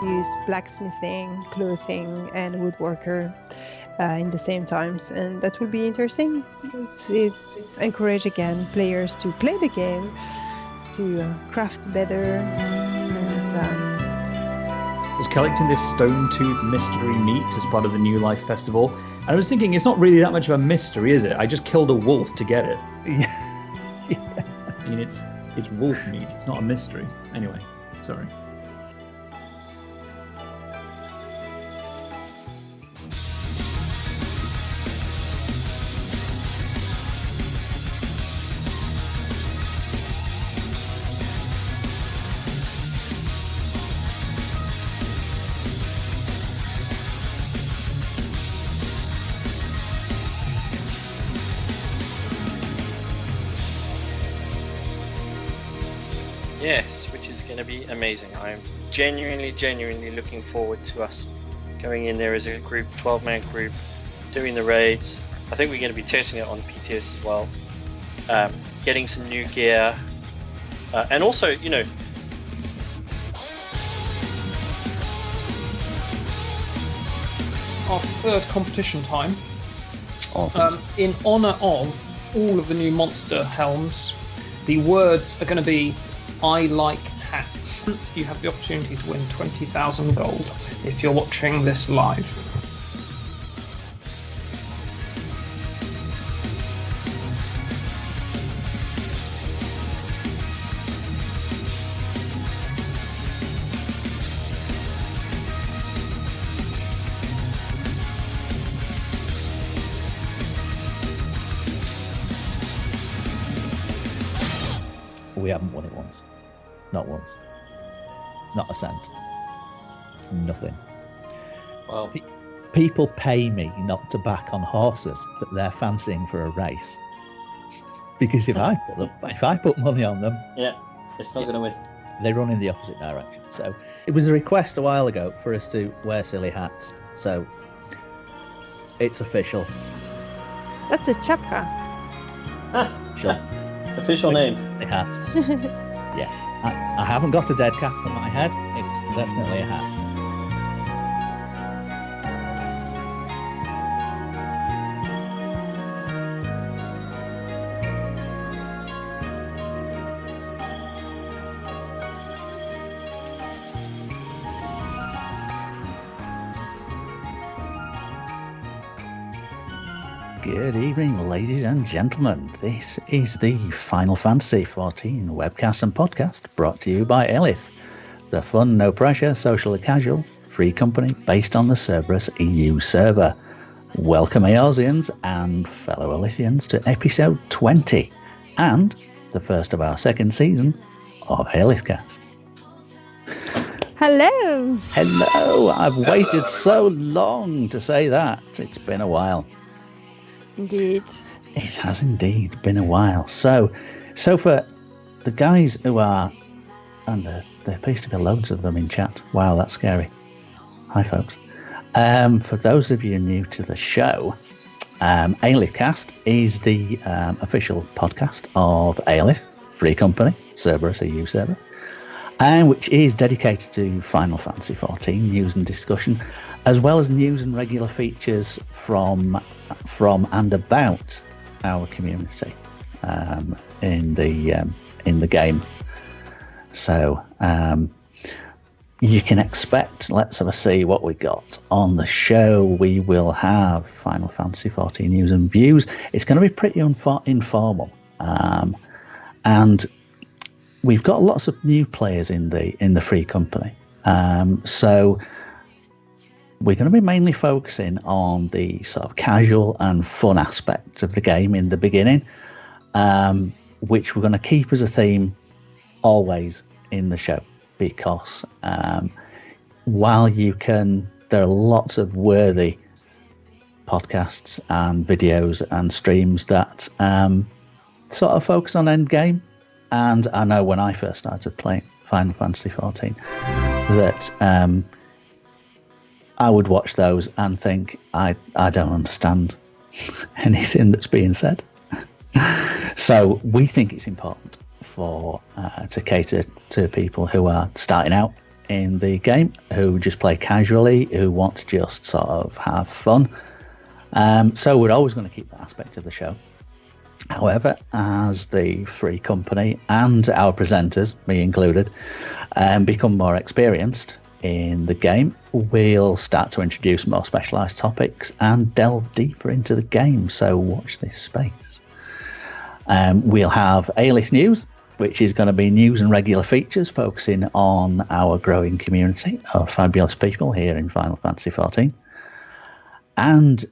use blacksmithing, clothing, and woodworker in the same times, and that will be interesting. It encourage again players to play the game, to craft better, and I was collecting this stone tooth mystery meat as part of the New Life Festival, and I was thinking it's not really that much of a mystery, is it? I just killed a wolf to get it. Yeah. I mean, it's wolf meat. It's not a mystery. Anyway, sorry. Yes, which is going to be amazing. I'm genuinely looking forward to us going in there as a group, 12-man group, doing the raids. I think we're going to be testing it on the PTS as well, getting some new gear, and also, you know, our third competition time. Awesome. In honour of all of the new monster helms, the words are going to be "I like hats." You have the opportunity to win 20,000 gold if you're watching this live. We haven't won it once. Not once. Not a cent. Nothing. well, People pay me not to back on horses that they're fancying for a race. Because if I put money on them, yeah, it's not going to win. they run in the opposite direction. So it was a request a while ago for us to wear silly hats. So it's official. that's a chapka. Official. Official name. A hat. Yeah. I haven't got a dead cat on my head. It's definitely a hat. Good evening, ladies and gentlemen. This is the Final Fantasy XIV webcast and podcast brought to you by Alith, the fun, no pressure, socially casual, free company based on the Cerberus EU server. Welcome, Eorzeans and fellow Alithians, to episode 20 and the first of our second season of Alith-Cast. Hello. Hello, I've waited so long to say that. It's been a while. Indeed. It has indeed been a while. So for the guys who are, and there appears to be loads of them in chat. Wow, that's scary. Hi, folks. For those of you new to the show, Alith-Cast is the official podcast of Alith, free company, Cerberus EU server, and which is dedicated to Final Fantasy XIV news and discussion, as well as news and regular features from and about our community in the game. So you can expect, let's have a see what we got on the show. We will have Final Fantasy XIV news and views. It's going to be pretty informal, and we've got lots of new players in the free company. So we're going to be mainly focusing on the sort of casual and fun aspects of the game in the beginning, which we're going to keep as a theme always in the show, because while there are lots of worthy podcasts and videos and streams that sort of focus on endgame, and I know when I first started playing Final Fantasy XIV that I would watch those and think, I don't understand anything that's being said. So we think it's important to cater to people who are starting out in the game who just play casually, who want to just sort of have fun. So we're always going to keep that aspect of the show. However, as the free company and our presenters, me included, become more experienced in the game, we'll start to introduce more specialised topics and delve deeper into the game. So watch this space. We'll have Alith News, which is going to be news and regular features focusing on our growing community of fabulous people here in Final Fantasy XIV. And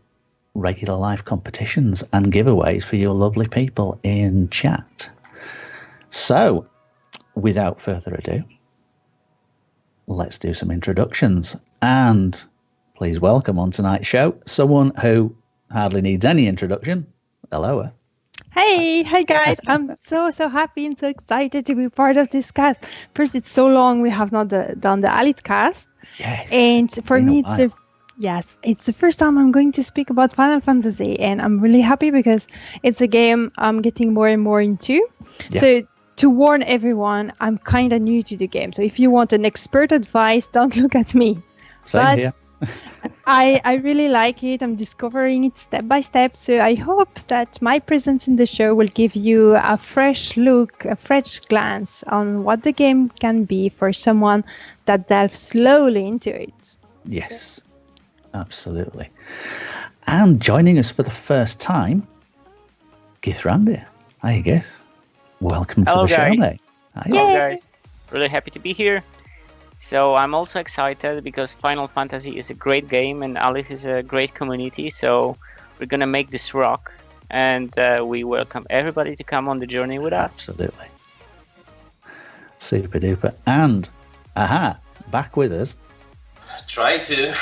regular live competitions and giveaways for your lovely people in chat. So, without further ado, let's do some introductions. And please welcome on tonight's show someone who hardly needs any introduction, Elloa. Hey guys, I'm so happy and so excited to be part of this cast. First, it's so long we have not done the Alith-Cast. Yes. And for me, it's the first time I'm going to speak about Final Fantasy, and I'm really happy because it's a game I'm getting more and more into. Yeah. So to warn everyone, I'm kind of new to the game. So if you want an expert advice, don't look at me. Same here. I really like it. I'm discovering it step by step. So I hope that my presence in the show will give you a fresh look, a fresh glance on what the game can be for someone that delves slowly into it. Yes, absolutely. And joining us for the first time, Githrandir. Hi, Gith. Welcome to the show, mate. Hello, guys. Really happy to be here. So I'm also excited because Final Fantasy is a great game and Alith is a great community. So we're going to make this rock, and we welcome everybody to come on the journey with us. Absolutely. Super duper. And, back with us. Trying to.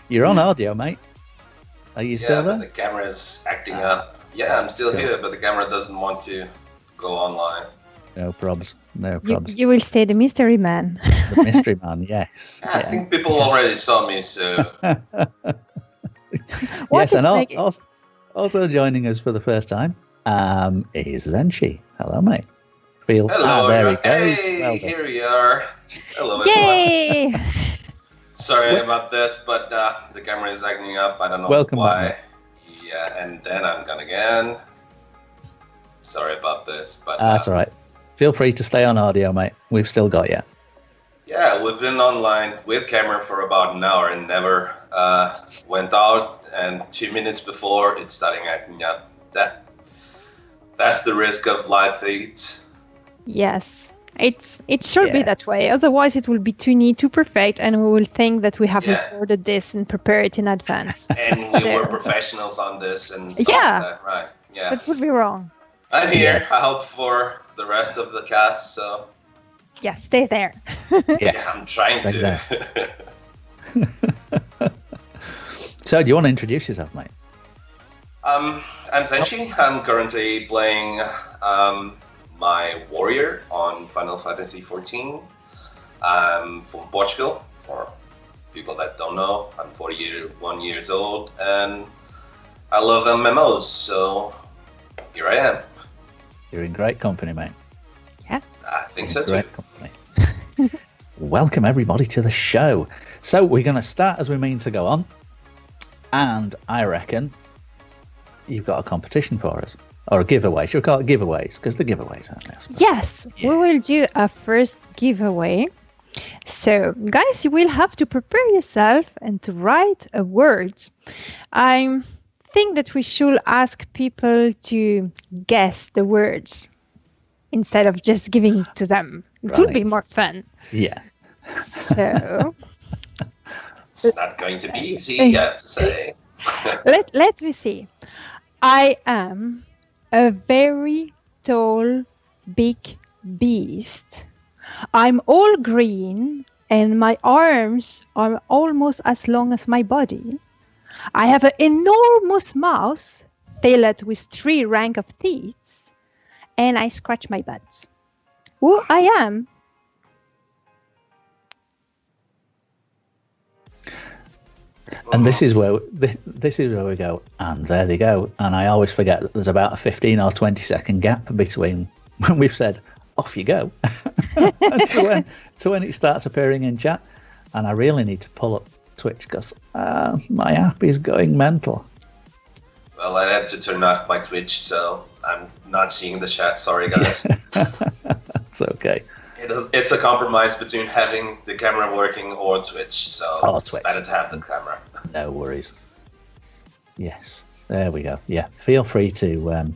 You're on audio, mate. Are you still there? But the camera is acting up. Yeah, I'm still here, but the camera doesn't want to go online. No probs. You will stay the mystery man. The mystery man, yes. I think people already saw me, so... Yes, and also joining us for the first time is Zenshi. Hello, mate. Hello, there he goes. Hey, well here we are. Hello, Yay! everyone. Sorry about this, but the camera is acting up. I don't know Back, why. Yeah, and then I'm gone again. Sorry about this, but... that's all right. Feel free to stay on audio, mate. We've still got you. Yeah, we've been online with camera for about an hour and never went out. And 2 minutes before, it's starting acting up. That's the risk of live feeds. Yes, it should be that way. Otherwise, it will be too neat, too perfect, and we will think that we have recorded this and prepared it in advance. And we were professionals on this and stuff like that, right? Yeah, that would be wrong. I'm here. I hope for the rest of the cast. So yeah, stay there. Yeah, I'm trying to. So, do you want to introduce yourself, mate? I'm Zenshi. I'm currently playing my warrior on Final Fantasy XIV. I'm from Portugal. For people that don't know, I'm 41 years old, and I love MMOs. So here I am. You're in great company, mate. Yeah, I think so too. Great company. Welcome everybody to the show. So we're going to start as we mean to go on, and I reckon you've got a competition for us, or a giveaway. Should we call it giveaways? Because the giveaways, aren't they? Yes, we will do a first giveaway. So, guys, you will have to prepare yourself and to write a word. I think that we should ask people to guess the words instead of just giving it to them. It would be more fun. Yeah. So it's not going to be easy, I have to say. Let me see. I am a very tall, big beast. I'm all green and my arms are almost as long as my body. I have an enormous mouth filled with 3 ranks of teeth, and I scratch my butt. Who I am? And this is where we go. And there they go. And I always forget that there's about a 15 or 20 second gap between when we've said off you go. to when it starts appearing in chat. And I really need to pull up Twitch because my app is going mental. Well, I had to turn off my Twitch, so I'm not seeing the chat. Sorry, guys. It's okay. It's a compromise between having the camera working or Twitch, so it's better to have the camera. No worries. Yes, there we go. Yeah, feel free to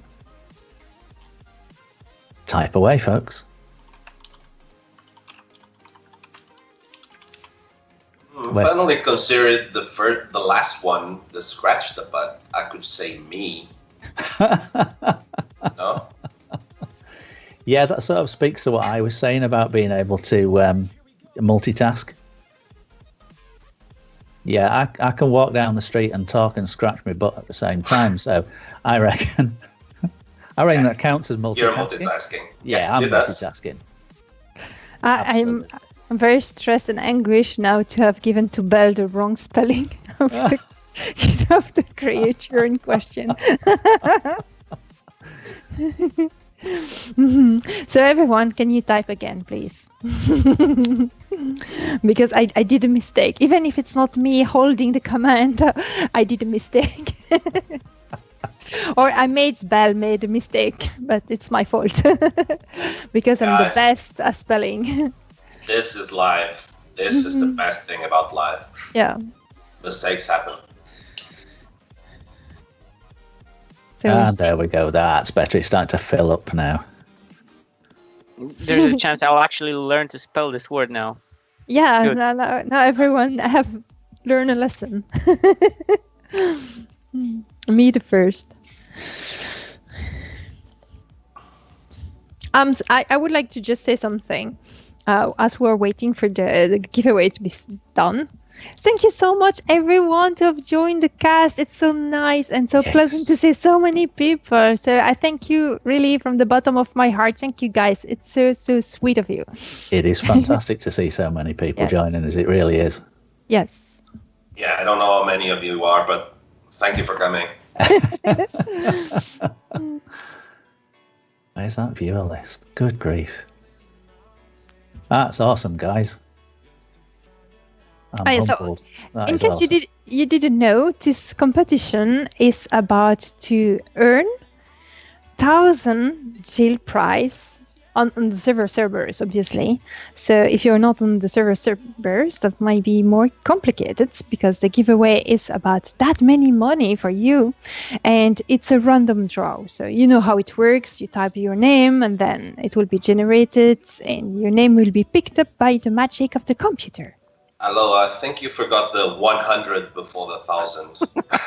type away, folks. Finally considered the last one, the scratch the butt. I could say me. No? Yeah, that sort of speaks to what I was saying about being able to multitask. Yeah, I can walk down the street and talk and scratch my butt at the same time. So I reckon that counts as multitasking. You're multitasking. Yeah, I'm multitasking. I'm very stressed and anguished now to have given to Belle the wrong spelling of the creature in question. So everyone, can you type again, please? Because I did a mistake. Even if it's not me holding the command, I did a mistake. Or I made Belle made a mistake, but it's my fault. Because I'm the best at spelling. This is live. This is the best thing about live. Yeah. Mistakes happen. And there we go. That's better. It's starting to fill up now. There's a chance I'll actually learn to spell this word now. Yeah, now everyone have learned a lesson. Me the first. I would like to just say something as we're waiting for the giveaway to be done. Thank you so much, everyone, to have joined the cast. It's so nice and so pleasant to see so many people. So I thank you really from the bottom of my heart. Thank you, guys. It's so sweet of you. It is fantastic to see so many people joining us. It really is. Yes. Yeah, I don't know how many of you are, but thank you for coming. Where's that viewer list? Good grief. That's awesome, guys. I'm humbled. In case you didn't know, this competition is about to earn 1,000 Jill prize on the servers, obviously. So if you're not on the servers, that might be more complicated because the giveaway is about that many money for you, and it's a random draw. So you know how it works. You type your name, and then it will be generated, and your name will be picked up by the magic of the computer. Elloa, I think you forgot the 100 before the 1,000.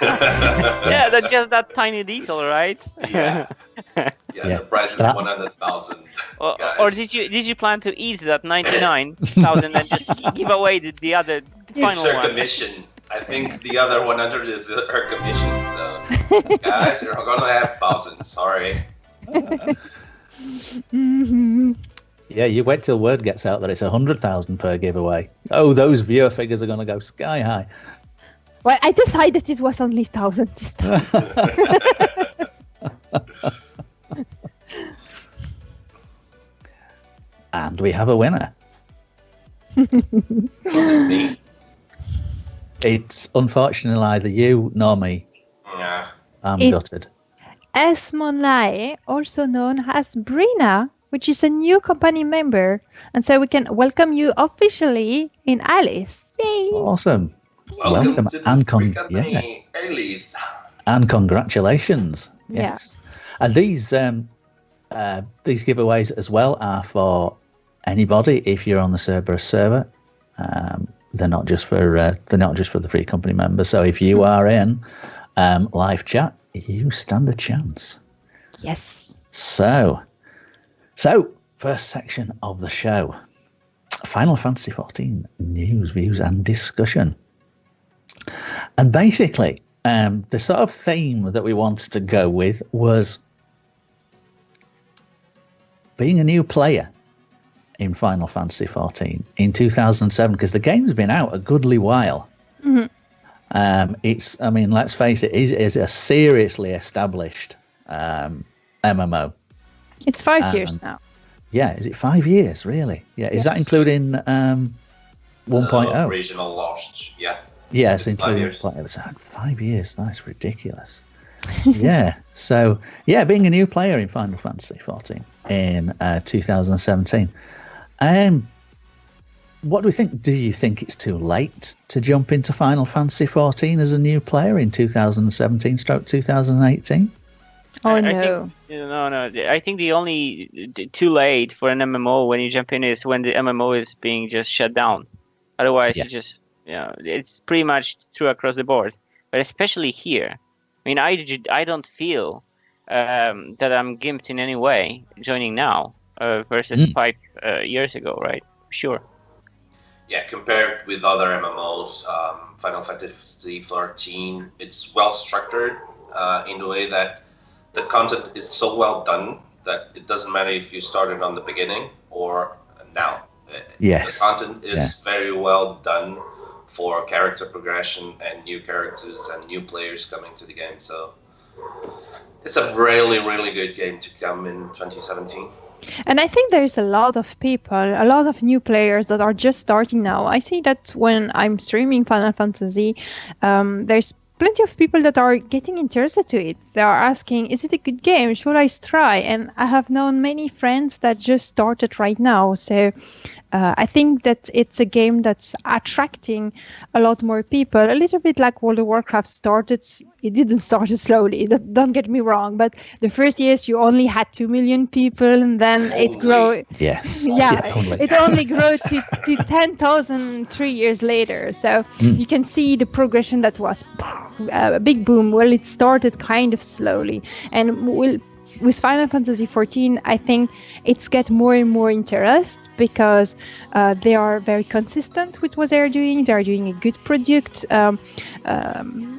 Yeah, that's just that tiny detail, right? Yeah, the price is 100,000. Or did you plan to ease that 99,000 and just give away the other final it's her one? commission. I think the other 100 is her commission. So, guys, you're gonna have 1,000. Sorry. Yeah, you wait till word gets out that it's 100,000 per giveaway. Oh, those viewer figures are going to go sky high. Well, I decided it was only 1,000 this time. And we have a winner. Was it me? It's unfortunately either you nor me. Yeah. I'm gutted. Esmonlae, also known as Brina, which is a new company member, and so we can welcome you officially in Aliths. Yay! Awesome. Welcome to the free company, Aliths. And congratulations. Yeah. Yes. And these giveaways as well are for anybody if you're on the Cerberus server. They're not just for the free company members. So if you are in live chat, you stand a chance. Yes. So, first section of the show, Final Fantasy XIV news, views, and discussion. And basically, the sort of theme that we wanted to go with was being a new player in Final Fantasy XIV in 2007, because the game's been out a goodly while. Mm-hmm. Let's face it, it is a seriously established MMO. It's 5 years now. Yeah, is it 5 years, really? Yeah, is Yes. that including 1.0? Original launch, yeah. Yes, It's 5 including years. 5 years. That's ridiculous. Yeah. So, yeah, being a new player in Final Fantasy XIV in 2017. What do we think? Do you think it's too late to jump into Final Fantasy XIV as a new player in 2017/2018? Oh I no. think, no. I think the only too late for an MMO when you jump in is when the MMO is being just shut down. Otherwise, Yeah. you just, it's pretty much true across the board. But especially here, I mean, I don't feel that I'm gimped in any way joining now versus 5 years ago, right? Sure. Yeah, compared with other MMOs, Final Fantasy XIV, it's well structured in the way that the content is so well done that it doesn't matter if you started on the beginning or now. Yes. The content is very well done for character progression and new characters and new players coming to the game. So it's a really, really good game to come in 2017. And I think there's a lot of people, a lot of new players that are just starting now. I see that when I'm streaming Final Fantasy, there's plenty of people that are getting interested to it. They are asking, is it a good game? Should I try? And I have known many friends that just started right now. So I think that it's a game that's attracting a lot more people. A little bit like World of Warcraft started. It didn't start slowly, don't get me wrong. But the first years you only had 2 million people, and then it grew. Yes. It only grew to 10,000 3 years later. So you can see the progression that was a big boom. Well, it started kind of slowly. And with Final Fantasy XIV, I think it's get more and more interest because they are very consistent with what they're doing. They're doing a good product.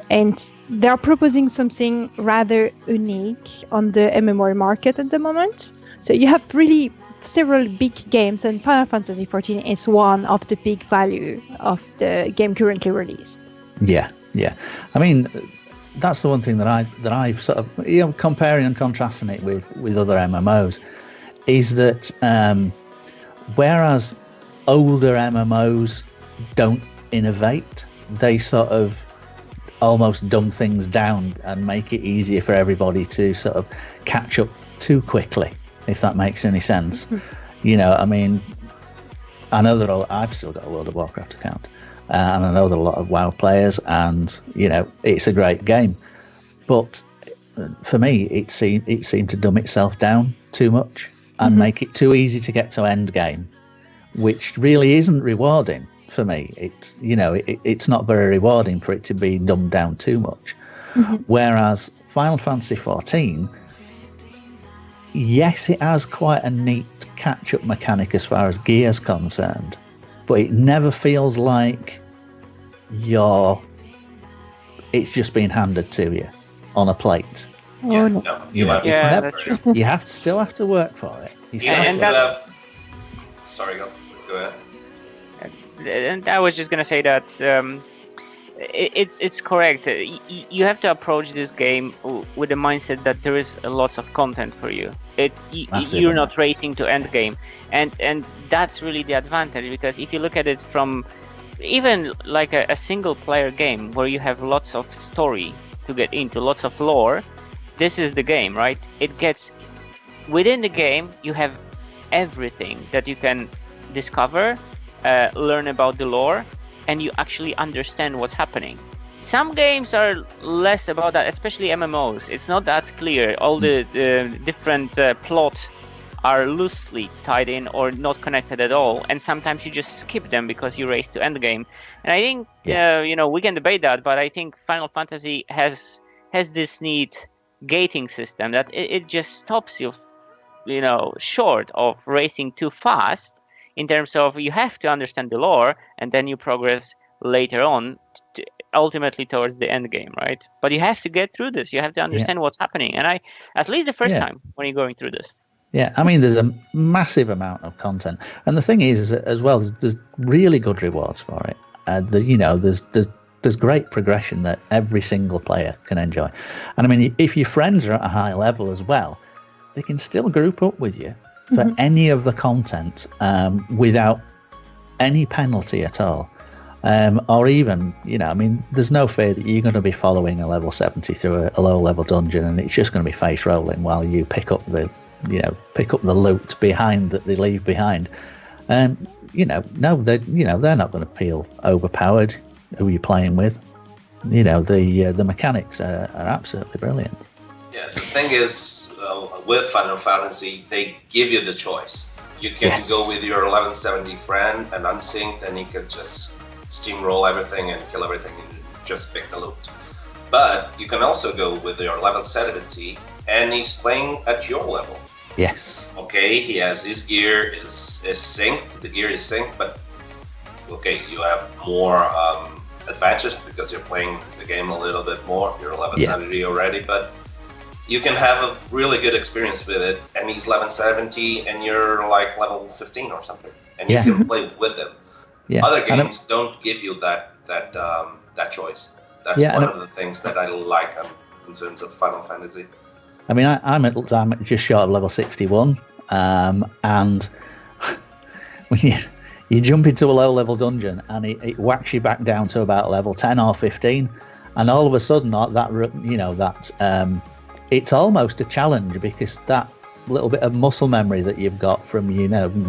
And they're proposing something rather unique on the MMO market at the moment. So you have really several big games, and Final Fantasy XIV is one of the big value of the game currently released. Yeah. I mean, that's the one thing that I've sort of, comparing and contrasting it with other MMOs, is that whereas older MMOs don't innovate, they sort of almost dumb things down and make it easier for everybody to sort of catch up too quickly, if that makes any sense. I mean, I know that I've still got a World of Warcraft account, and I know that a lot of WoW players, and it's a great game, but for me it seemed to dumb itself down too much and make it too easy to get to end game, which really isn't rewarding for me. It's not very rewarding for it to be dumbed down too much. Whereas Final Fantasy XIV, yes, it has quite a neat catch-up mechanic as far as gear's concerned, but it never feels like it's just being handed to you on a plate. You still have to work for it. Sorry, go ahead. And I was just gonna say that it's correct. You have to approach this game with the mindset that there is lots of content for you. You're not racing to end game, and that's really the advantage, because if you look at it from even like a single player game where you have lots of story to get into, lots of lore, this is the game, right? It gets within the game, you have everything that you can discover, learn about the lore, and you actually understand what's happening. Some games are less about that, especially MMOs. It's not that clear. All the different plots are loosely tied in or not connected at all, and sometimes you just skip them because you race to end game. And I think we can debate that, but I think Final Fantasy has this neat gating system that it just stops you short of racing too fast, in terms of you have to understand the lore and then you progress later on ultimately towards the end game, right? But you have to get through this. You have to understand what's happening. And at least the first time when you're going through this. Yeah, I mean, there's a massive amount of content. And the thing is as well, there's really good rewards for it. There's great progression that every single player can enjoy. And I mean, if your friends are at a high level as well, they can still group up with you for any of the content without any penalty at all. Or even, I mean, there's no fear that you're going to be following a level 70 through a low level dungeon and it's just going to be face rolling while you pick up the loot behind that they leave behind. No, they're not going to feel overpowered. Who you're playing with, the mechanics are absolutely brilliant. Yeah, the thing is, with Final Fantasy, they give you the choice. You can go with your 1170 friend and unsynced, and you can just steamroll everything and kill everything and just pick the loot. But you can also go with your 1170 and he's playing at your level. Yes. Okay, he has his gear is synced, the gear is synced, but okay, you have more advantages because you're playing the game a little bit more. You're 1170 already, but you can have a really good experience with it. And he's 1170 and you're like level 15 or something, and you can play with him. Yeah. Other games don't give you that choice. That's one of the things that I like in terms of Final Fantasy. I mean, I'm just short of level 61, and when you jump into a low-level dungeon and it whacks you back down to about level 10 or 15, and all of a sudden it's almost a challenge because that little bit of muscle memory that you've got from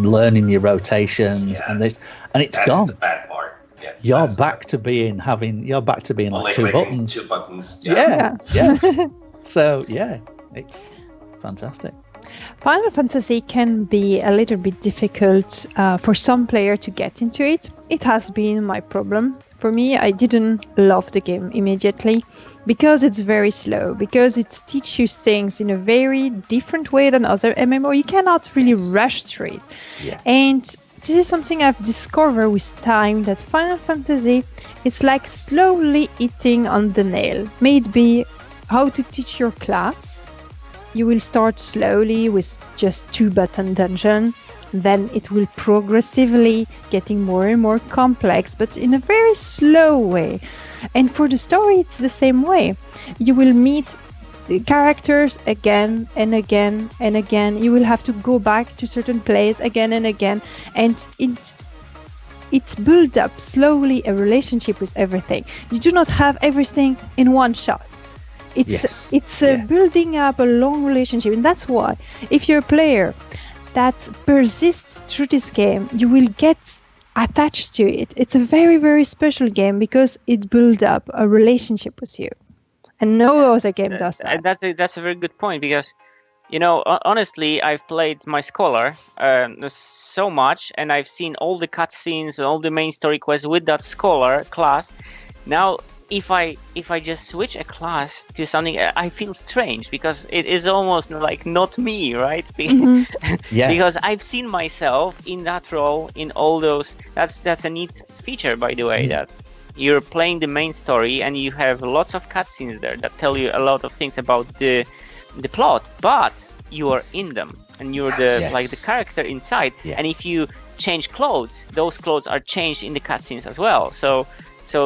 learning your rotations and it's that's gone. The bad part. Yeah, you're back to being like two buttons. Two buttons. Yeah. So it's fantastic. Final Fantasy can be a little bit difficult for some player to get into it. It has been my problem. For me, I didn't love the game immediately because it's very slow, because it teaches you things in a very different way than other MMO. You cannot really rush through it. Yeah. And this is something I've discovered with time, that Final Fantasy is like slowly eating on the nail. Maybe how to teach your class. You will start slowly with just 2-button dungeon. Then it will progressively getting more and more complex, but in a very slow way. And for the story, it's the same way. You will meet the characters again and again and again. You will have to go back to certain places again and again. And it's built up slowly a relationship with everything. You do not have everything in one shot. It's building up a long relationship. And that's why, if you're a player that persists through this game, you will get attached to it. It's a very, very special game because it builds up a relationship with you. And no other game does that. That's a very good point because, honestly, I've played my Scholar so much, and I've seen all the cutscenes and all the main story quests with that Scholar class. Now, if I just switch a class to something, I feel strange because it is almost like not me, right? Because I've seen myself in that role in all those. That's a neat feature, by the way, that you're playing the main story and you have lots of cutscenes there that tell you a lot of things about the plot, but you are in them and you're the character inside. And if you change clothes, those clothes are changed in the cutscenes as well. So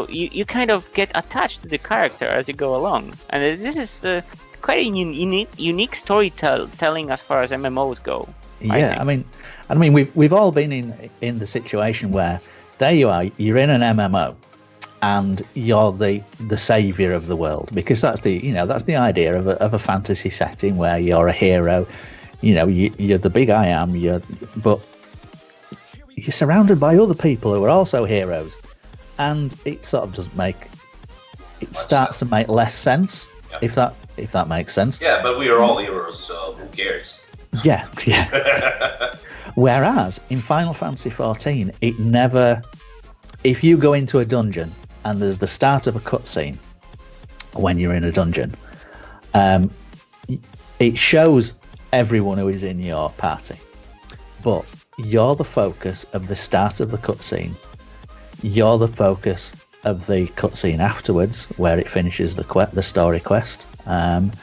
you kind of get attached to the character as you go along, and this is quite a unique storytelling as far as MMOs go. Yeah, I mean, we've all been in the situation where there you are, you're in an MMO, and you're the savior of the world, because that's the idea of a fantasy setting where you're a hero. You're the big I am. But you're surrounded by other people who are also heroes. And it sort of starts to make less sense, if that makes sense. Yeah, but we are all heroes, so who cares? Yeah. Whereas in Final Fantasy XIV, it never. If you go into a dungeon and there's the start of a cutscene when you're in a dungeon, it shows everyone who is in your party, but you're the focus of the start of the cutscene. You're the focus of the cutscene afterwards, where it finishes the story quest, and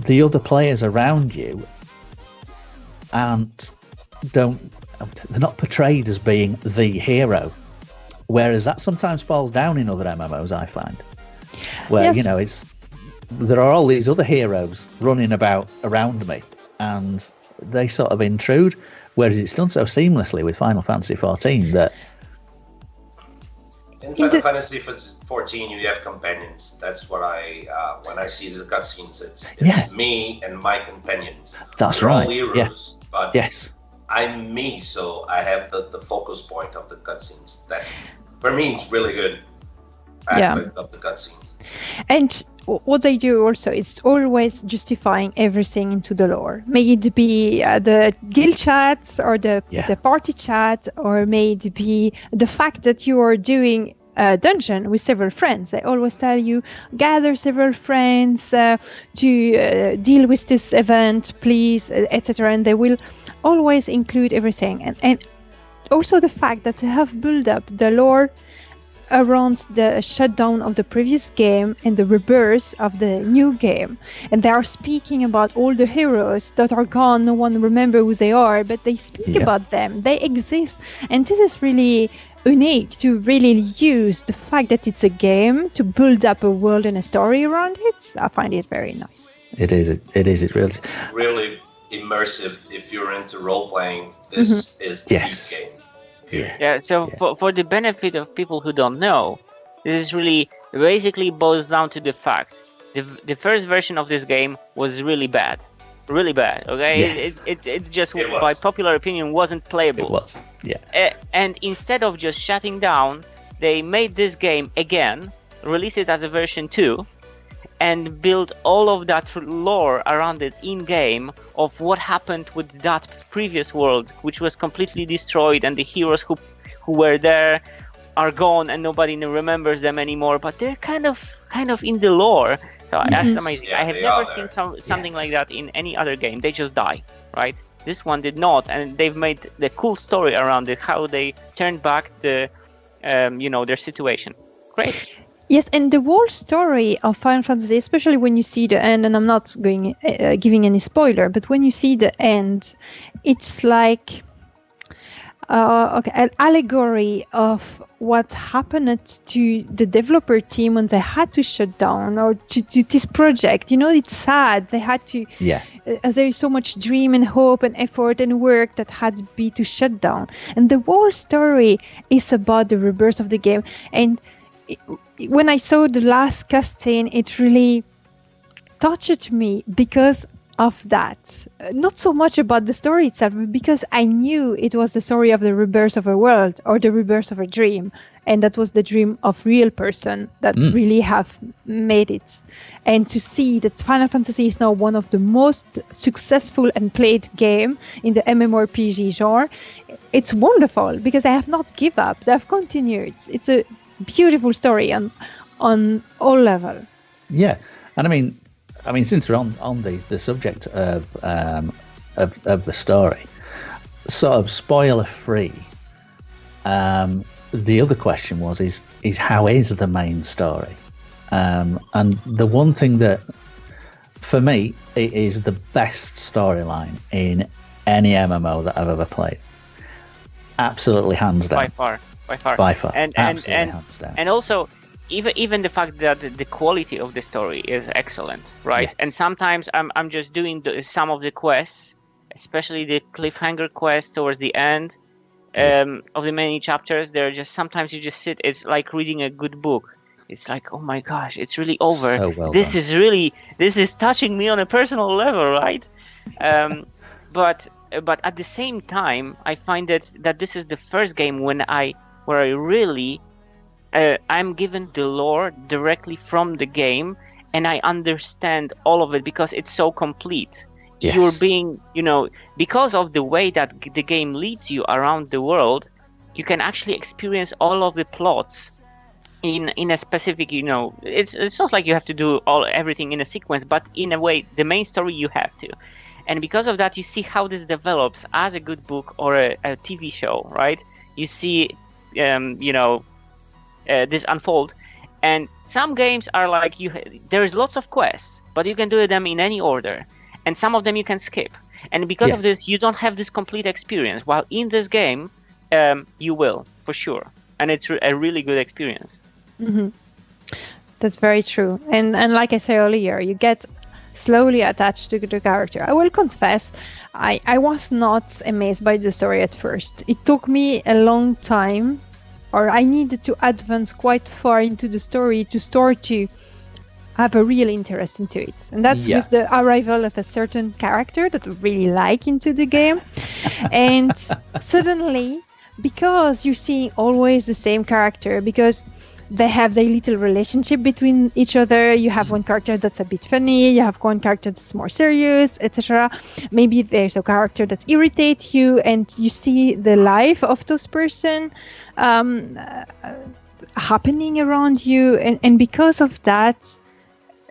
the other players around you they're not portrayed as being the hero, whereas that sometimes falls down in other MMOs. I find where it's there are all these other heroes running about around me, and they sort of intrude. Whereas it's done so seamlessly with Final Fantasy XIV that. In Final Fantasy XIV, you have companions. That's what when I see the cutscenes, it's me and my companions. That's We're right. all heroes, but yes, I'm me, so I have the focus point of the cutscenes. That's, for me, it's really good aspect of the cutscenes. And what they do also is always justifying everything into the lore. May it be the guild chats or the party chat, or may it be the fact that you are doing a dungeon with several friends. They always tell you, gather several friends to deal with this event, please, etc. And they will always include everything. And also the fact that they have built up the lore around the shutdown of the previous game and the rebirth of the new game, and they are speaking about all the heroes that are gone. No one remember who they are, but they speak about them. They exist, and this is really unique to really use the fact that it's a game to build up a world and a story around it. I find it very nice. It is. It really. It's really immersive. If you're into role playing, this is the game. Yeah, so for the benefit of people who don't know, this is really basically boils down to the fact the first version of this game was really bad, okay? It just by popular opinion wasn't playable. It was, and instead of just shutting down, they made this game again, released it as a version 2, and built all of that lore around it in-game of what happened with that previous world, which was completely destroyed, and the heroes who were there are gone and nobody remembers them anymore, but they're kind of in the lore. So that's amazing. I have never seen something like that in any other game. They just die, right? This one did not, and they've made the cool story around it, how they turned back their situation. Great. Yes, and the whole story of Final Fantasy, especially when you see the end, and I'm not going giving any spoiler, but when you see the end, it's like an allegory of what happened to the developer team when they had to shut down, or to this project. It's sad. They had to. There is so much dream and hope and effort and work that had to be to shut down, and the whole story is about the rebirth of the game. And when I saw the last cutscene, it really touched me because of that. Not so much about the story itself, but because I knew it was the story of the rebirth of a world, or the rebirth of a dream. And that was the dream of real person that really have made it. And to see that Final Fantasy is now one of the most successful and played game in the MMORPG genre, it's wonderful, because I have not given up. They have continued. It's a beautiful story on all level. Yeah, and I mean, since we're on the subject of the story, sort of spoiler free. The other question is how is the main story? And the one thing that, for me, it is the best storyline in any MMO that I've ever played. Absolutely, hands down. By far. And hands down. And also, even the fact that the quality of the story is excellent, right? Yes. And sometimes I'm just doing some of the quests, especially the cliffhanger quest towards the end of the many chapters. They're just, sometimes you just sit. It's like reading a good book. It's like, oh my gosh, it's really over. So well this done. This is touching me on a personal level, right? But at the same time, I find that this is the first game where I really I'm given the lore directly from the game, and I understand all of it because it's so complete. Yes. You're being, because of the way that the game leads you around the world, you can actually experience all of the plots in a specific, it's not like you have to do everything in a sequence, but in a way, the main story you have to. And because of that, you see how this develops as a good book or a TV show, right? You see, this unfold. And some games are like, there is lots of quests, but you can do them in any order. And some of them you can skip. And because of this, you don't have this complete experience. While in this game, you will, for sure. And it's a really good experience. Mm-hmm. That's very true. And like I said earlier, you get slowly attached to the character. I will confess, I was not amazed by the story at first. It took me a long time, or I needed to advance quite far into the story to start to have a real interest into it. And that's with the arrival of a certain character that I really like into the game. And suddenly, because you're seeing always the same character, because they have their little relationship between each other. You have one character that's a bit funny, you have one character that's more serious, etc. Maybe there's a character that irritates you, and you see the life of those person happening around you, and because of that,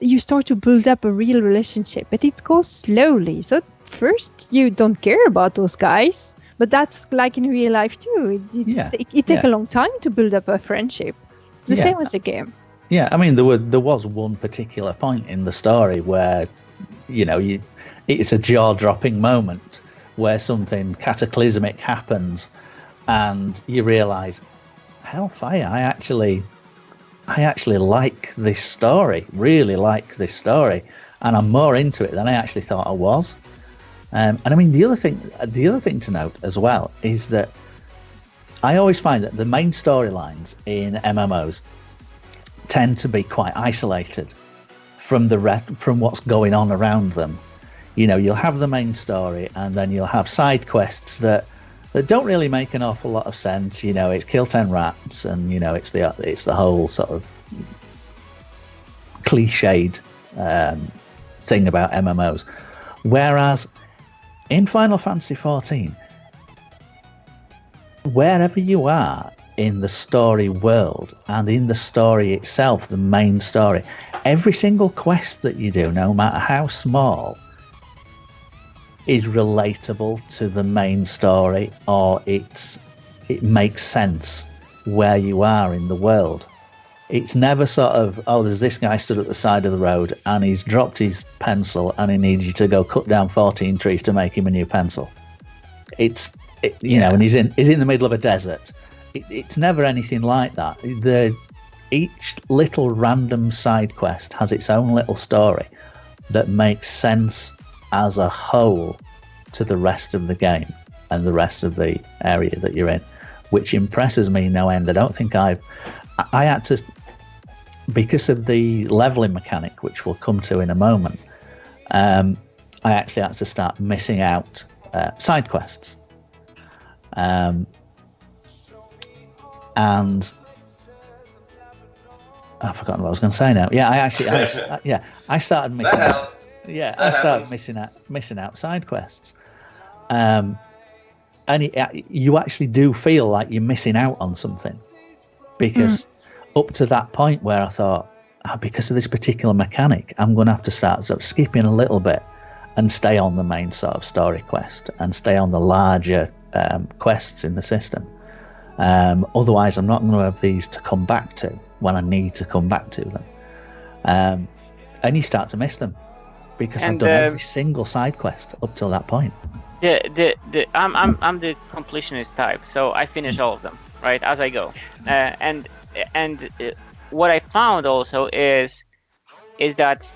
you start to build up a real relationship. But it goes slowly. So first, you don't care about those guys, but that's like in real life too. It takes a long time to build up a friendship. It's the same as the game. Yeah, I mean, there was one particular point in the story where, it's a jaw-dropping moment where something cataclysmic happens, and you realise, hellfire! I actually like this story. Really like this story, and I'm more into it than I actually thought I was. And I mean, the other thing to note as well is that I always find that the main storylines in MMOs tend to be quite isolated from from what's going on around them. You'll have the main story, and then you'll have side quests that don't really make an awful lot of sense. It's kill 10 rats, and it's the whole sort of cliched thing about MMOs. Whereas in Final Fantasy XIV, wherever you are in the story world and in the story itself, the main story, every single quest that you do, no matter how small, is relatable to the main story, or it makes sense where you are in the world. It's never sort of, there's this guy stood at the side of the road and he's dropped his pencil and he needs you to go cut down 14 trees to make him a new pencil. And he's in the middle of a desert. It's never anything like that. Each little random side quest has its own little story that makes sense as a whole to the rest of the game and the rest of the area that you're in, which impresses me no end. I don't think I had to, because of the leveling mechanic, which we'll come to in a moment, I actually had to start missing out side quests. And I've forgotten what I was going to say now. I started missing out. Yeah, I started missing out side quests. And you actually do feel like you're missing out on something, because up to that point where I thought, because of this particular mechanic, I'm going to have to start sort of skipping a little bit and stay on the main sort of story quest and stay on the larger quests in the system. Otherwise, I'm not going to have these to come back to when I need to come back to them. And you start to miss them because I've done every single side quest up till that point. I'm the completionist type, so I finish all of them right as I go. And what I found also is that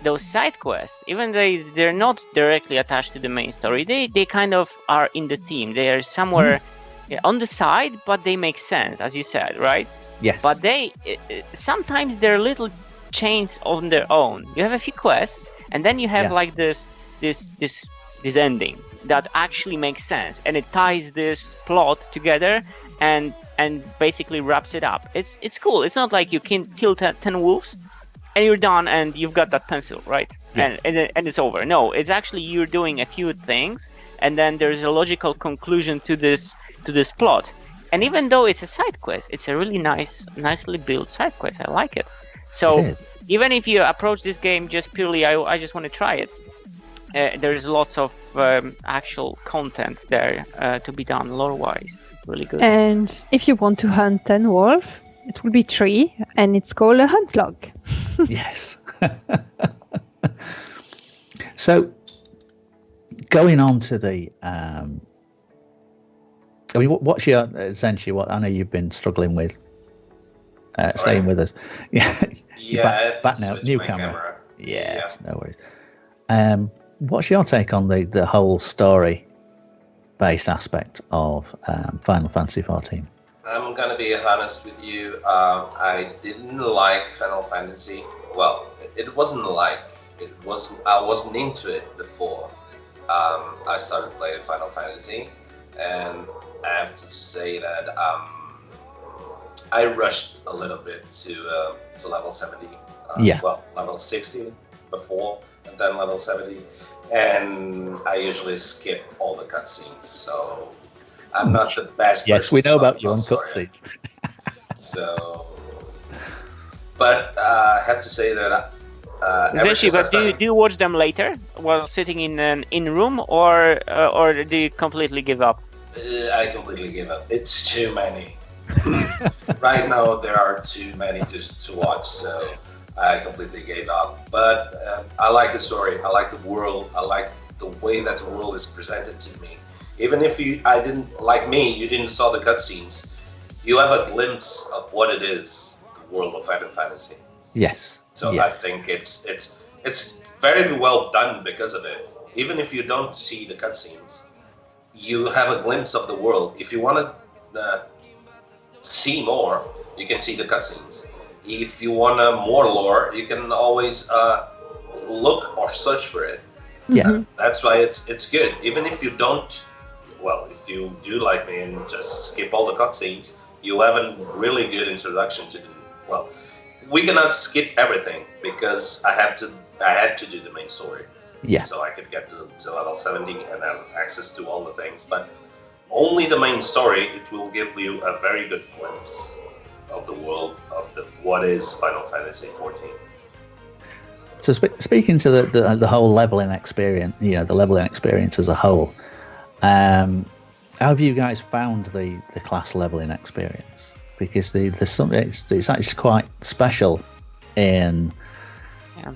those side quests, even though they're not directly attached to the main story, they kind of are in the theme. They are somewhere on the side, but they make sense, as you said, right? Yes. But they sometimes they're little chains on their own. You have a few quests, and then you have like this ending that actually makes sense, and it ties this plot together and basically wraps it up. It's cool. It's not like you can kill 10 wolves and you're done and you've got that pencil, right? Yeah. And it's over. No, it's actually you're doing a few things, and then there's a logical conclusion to this plot. And even though it's a side quest, it's a really nicely built side quest. I like it. So even if you approach this game just purely, I just want to try it, there's lots of actual content there to be done lore-wise. Really good. And if you want to hunt 10 wolves, it will be 3, and it's called a hunt log. Yes. So, going on to the, what's your Zenshi? What I know you've been struggling with staying with us. Yeah, Yeah, back now. switch New my camera. Yes, no worries. What's your take on the whole story-based aspect of Final Fantasy XIV? I'm gonna be honest with you. I didn't like Final Fantasy. Well, it wasn't like it wasn't. I wasn't into it before I started playing Final Fantasy, and I have to say that I rushed a little bit to level 70. Well, level 60 before, and then level 70, and I usually skip all the cutscenes. So I'm not the best. Yes, we know about you on cutscenes. So, but I have to say that. Zenshi, but do you watch them later while sitting in an in-room, or do you completely give up? I completely give up. It's too many. Right now there are too many to watch, so I completely gave up. But I like the story. I like the world. I like the way that the world is presented to me. Even if you didn't saw the cutscenes, you have a glimpse of what it is, the world of Final Fantasy. Yes. So I think it's very well done because of it. Even if you don't see the cutscenes, you have a glimpse of the world. If you want to see more, you can see the cutscenes. If you want more lore, you can always look or search for it. Yeah, that's why it's good. Even if you don't, well, if you do like me and just skip all the cutscenes, you have a really good introduction to the. Well, we cannot skip everything because I had to do the main story. Yeah. So I could get to level 70 and have access to all the things, but only the main story. It will give you a very good glimpse of the world of what is Final Fantasy XIV. So speaking to the whole leveling experience, the leveling experience as a whole, how have you guys found the class leveling experience? Because there's something it's actually quite special in. Yeah.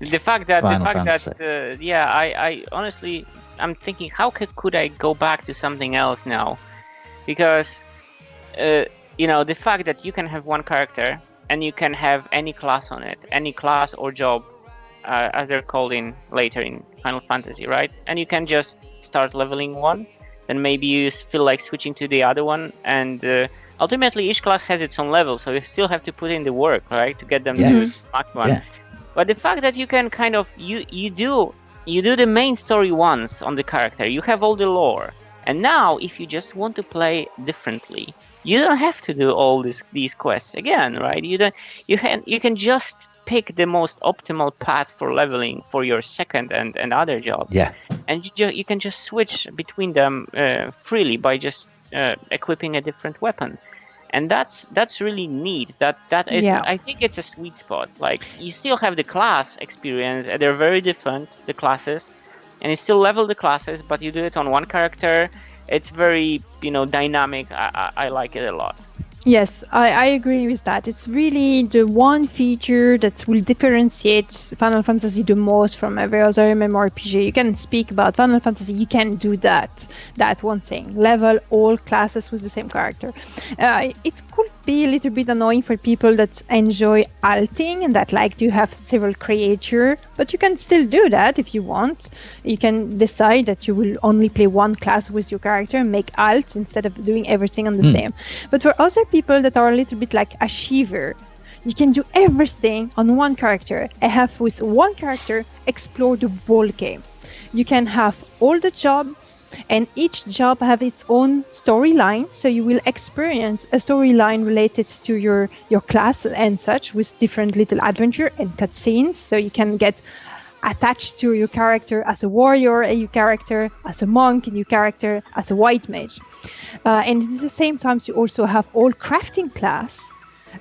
The fact that Fantasy. I honestly I'm thinking how could I go back to something else now, because the fact that you can have one character and you can have any class on it, any class or job, as they're called later in Final Fantasy, right? And you can just start leveling one, then maybe you feel like switching to the other one, and ultimately each class has its own level, so you still have to put in the work, right, to get them to Max 1. Yeah. But the fact that you can kind of you do the main story once on the character, you have all the lore, and now if you just want to play differently, you don't have to do all these quests again, right? You can just pick the most optimal path for leveling for your second and other job. Yeah. And you can just switch between them freely by just equipping a different weapon. And that's really neat. That is, I think it's a sweet spot. Like, you still have the class experience, and they're very different, the classes, and you still level the classes, but you do it on one character. It's very, dynamic. I like it a lot. Yes, I agree with that. It's really the one feature that will differentiate Final Fantasy the most from every other MMORPG. You can speak about Final Fantasy, you can do that one thing. Level all classes with the same character. It could be a little bit annoying for people that enjoy alting and that like to have several creatures, but you can still do that if you want. You can decide that you will only play one class with your character and make alt instead of doing everything on the same. But for other people that are a little bit like achiever, you can do everything on one character and have with one character explore the whole game. You can have all the job, and each job have its own storyline, so you will experience a storyline related to your class and such, with different little adventure and cutscenes, so you can get attached to your character as a warrior, and your character as a monk, and your character as a white mage. And at the same time, you also have all crafting class,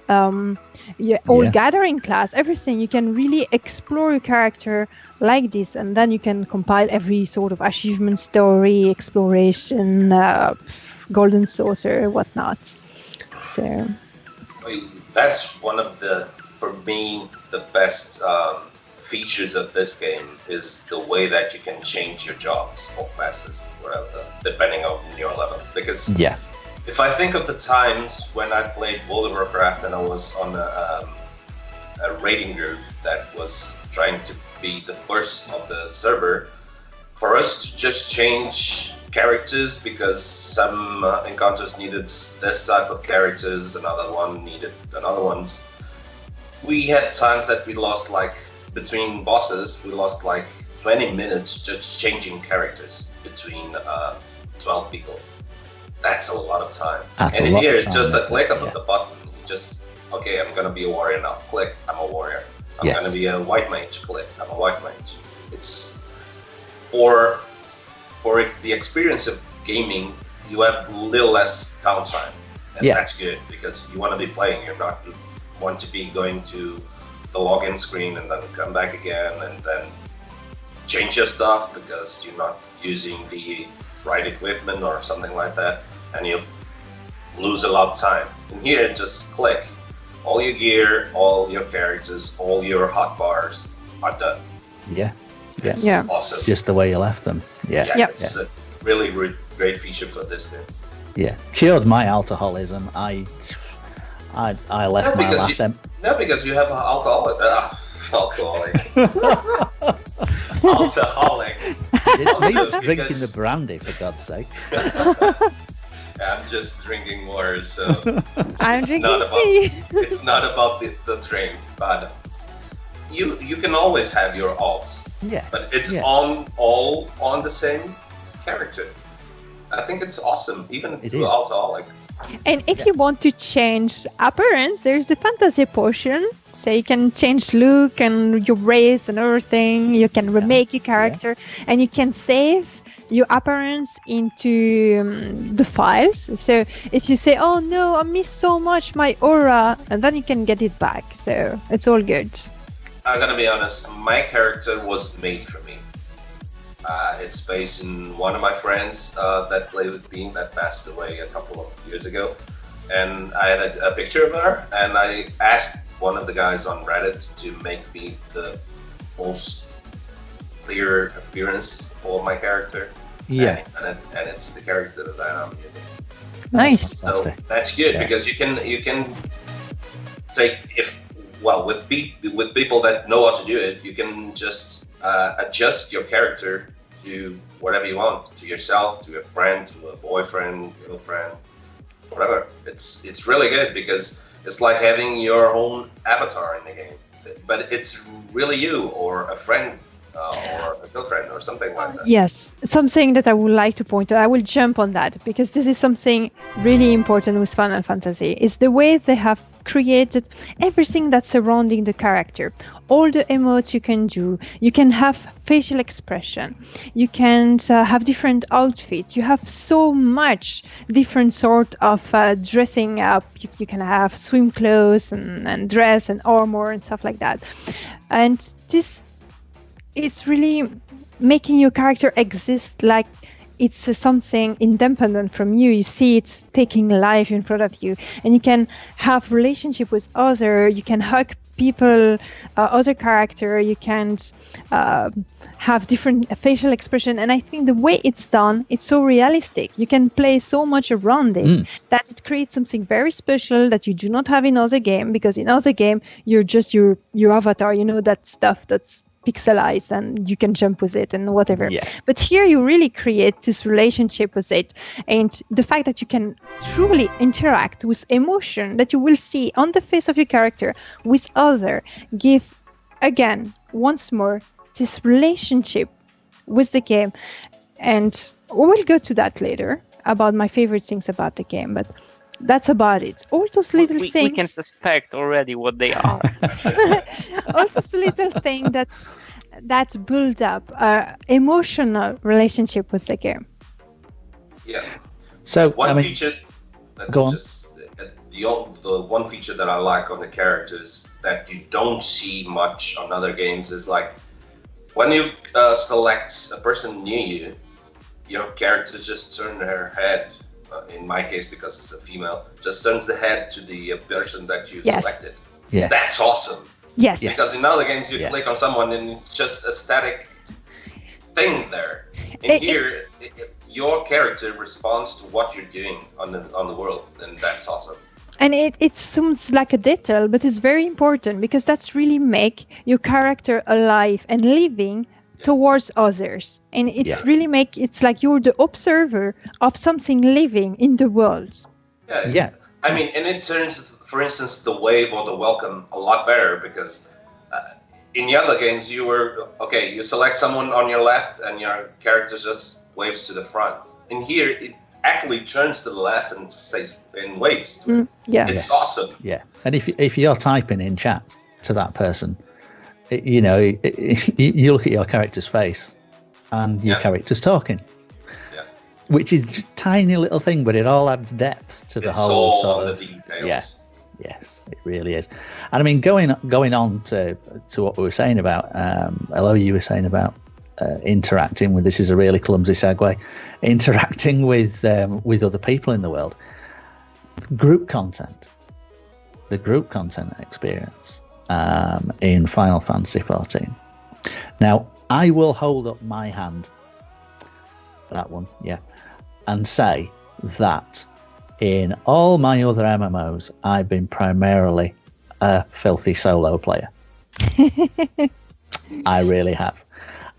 all gathering class, everything. You can really explore your character like this, and then you can compile every sort of achievement, story, exploration, golden saucer, whatnot. So that's one of for me, the best features of this game is the way that you can change your jobs or classes, depending on your level. Because if I think of the times when I played World of Warcraft and I was on a raiding group that was trying to be the first of the server, for us to just change characters because some encounters needed this type of characters, another one needed another ones. We had times that we lost, like, between bosses, we lost like 20 minutes just changing characters between 12 people. That's a lot of time. And in here, it's just a click of the button. Just, okay, I'm gonna be a warrior now. Click, I'm a warrior. I'm gonna be a white mage. Click, I'm a white mage. It's for the experience of gaming, you have a little less downtime, and that's good because you want to be playing. You're not want to be going to the login screen and then come back again and then change your stuff because you're not using the right equipment or something like that, and you lose a lot of time. And here, just click. All your gear, all your characters, all your hotbars are done. Yeah. It's awesome. Just the way you left them. It's a really great feature for this game. Yeah, cured my alcoholism. I left my last. No, because you have an alcoholic. Alcoholic. It's me that's drinking the brandy, for God's sake. I'm just drinking water, so I'm drinking tea. It's not about the drink, but you can always have your alts. Yeah, but it's all on the same character. I think it's awesome, even to alcoholic. And if you want to change appearance, there's the fantasy portion. So you can change look and your race and everything. You can remake your character, and you can save your appearance into the files. So if you say, "Oh no, I miss so much my aura," and then you can get it back. So it's all good. I'm gonna be honest. My character was made for me. It's based in one of my friends that played with me that passed away a couple of years ago, and I had a picture of her, and I asked one of the guys on Reddit to make me the most clear appearance for my character. Yeah, and it's the character that I am using. Nice. So that's good because you can take with people that know how to do it, you can just adjust your character to whatever you want, to yourself, to a friend, to a boyfriend, girlfriend, whatever. It's really good because it's like having your own avatar in the game, but it's really you or a friend or a girlfriend or something like that. Yes, something that I would like to point out. I will jump on that because this is something really important with Final Fantasy. Is the way they have created everything that's surrounding the character. All the emotes you can do. You can have facial expression. You can have different outfits. You have so much different sort of dressing up. You can have swim clothes and dress and armor and stuff like that. And this is really making your character exist like it's something independent from you. You see it's taking life in front of you, and you can have relationship with other. You can hug people, other character. You can have different facial expression, and I think the way it's done, it's so realistic. You can play so much around it that it creates something very special that you do not have in other game, because in other game you're just your avatar. You know, that stuff that's pixelized and you can jump with it and whatever. But here you really create this relationship with it, and the fact that you can truly interact with emotion that you will see on the face of your character with other give again once more this relationship with the game. And we will go to that later about my favorite things about the game, but that's about it. All those little things. We can suspect already what they are. All those little things that build up emotional relationship with the game. Yeah. So feature. Go on. The one feature that I like on the characters that you don't see much on other games is like when you select a person near you, your character just turns her head. In my case, because it's a female, just turns the head to the person that you selected. Yeah, that's awesome. Yes. Because in other games, you click on someone and it's just a static thing there. In here, your character responds to what you're doing on the world, and that's awesome. And it seems like a detail, but it's very important because that's really make your character alive and living towards others. And it's really make it's like you're the observer of something living in the world. Yeah. I mean, and it turns, for instance, the wave or the welcome a lot better because in the other games you select someone on your left and your character just waves to the front. In here, it actually turns to the left and says and waves. It's awesome. Yeah, and if you're typing in chat to that person, you look at your character's face, and your character's talking. Yeah. Which is just a tiny little thing, but it all adds depth to the whole all sort on of the details. Yeah. Yes, it really is. And I mean, going on to what we were saying about, Elloa, you were saying about interacting with, this is a really clumsy segue, interacting with other people in the world. Group content, the group content experience in Final Fantasy XIV. Now, I will hold up my hand, that one, and say that in all my other MMOs, I've been primarily a filthy solo player. I really have.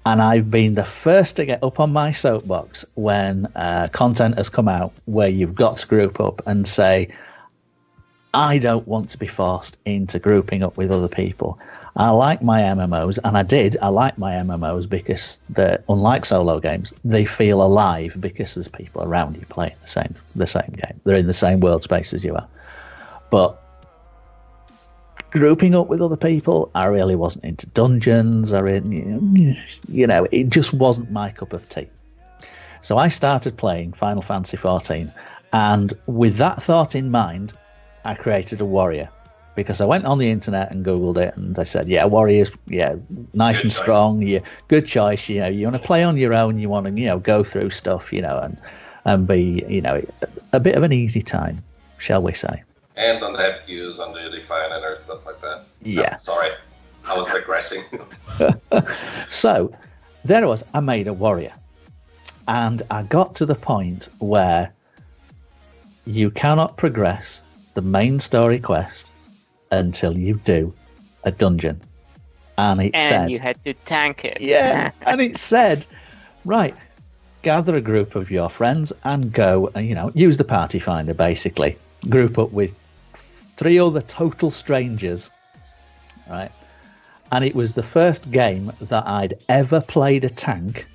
And I've been the first to get up on my soapbox when content has come out where you've got to group up and say, I don't want to be forced into grouping up with other people. I like my MMOs, and I like my MMOs because they're, unlike solo games, they feel alive because there's people around you playing the same game. They're in the same world space as you are. But grouping up with other people, I really wasn't into dungeons. It just wasn't my cup of tea. So I started playing Final Fantasy XIV, and with that thought in mind, I created a warrior, because I went on the internet and Googled it, and they said, warriors, nice Good and choice. strong, good choice. You want to play on your own, you want to, go through stuff, and be, a bit of an easy time, shall we say. And don't have queues on the Define and stuff like that. Yeah. No, sorry, I was digressing. So there I was, I made a warrior, and I got to the point where you cannot progress the main story quest until you do a dungeon. And it said... you had to tank it. Yeah, and it said, right, gather a group of your friends and go and, use the party finder, basically. Group up with 3 other total strangers, right? And it was the first game that I'd ever played a tank,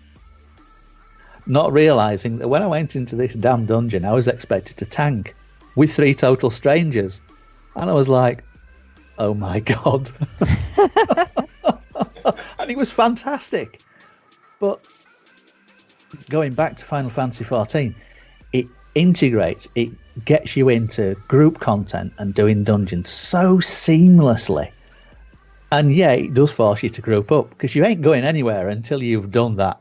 not realising that when I went into this damn dungeon, I was expected to tank with 3 total strangers. And I was like, oh my God. And it was fantastic. But going back to Final Fantasy XIV, it integrates, it gets you into group content and doing dungeons so seamlessly. And it does force you to group up, because you ain't going anywhere until you've done that.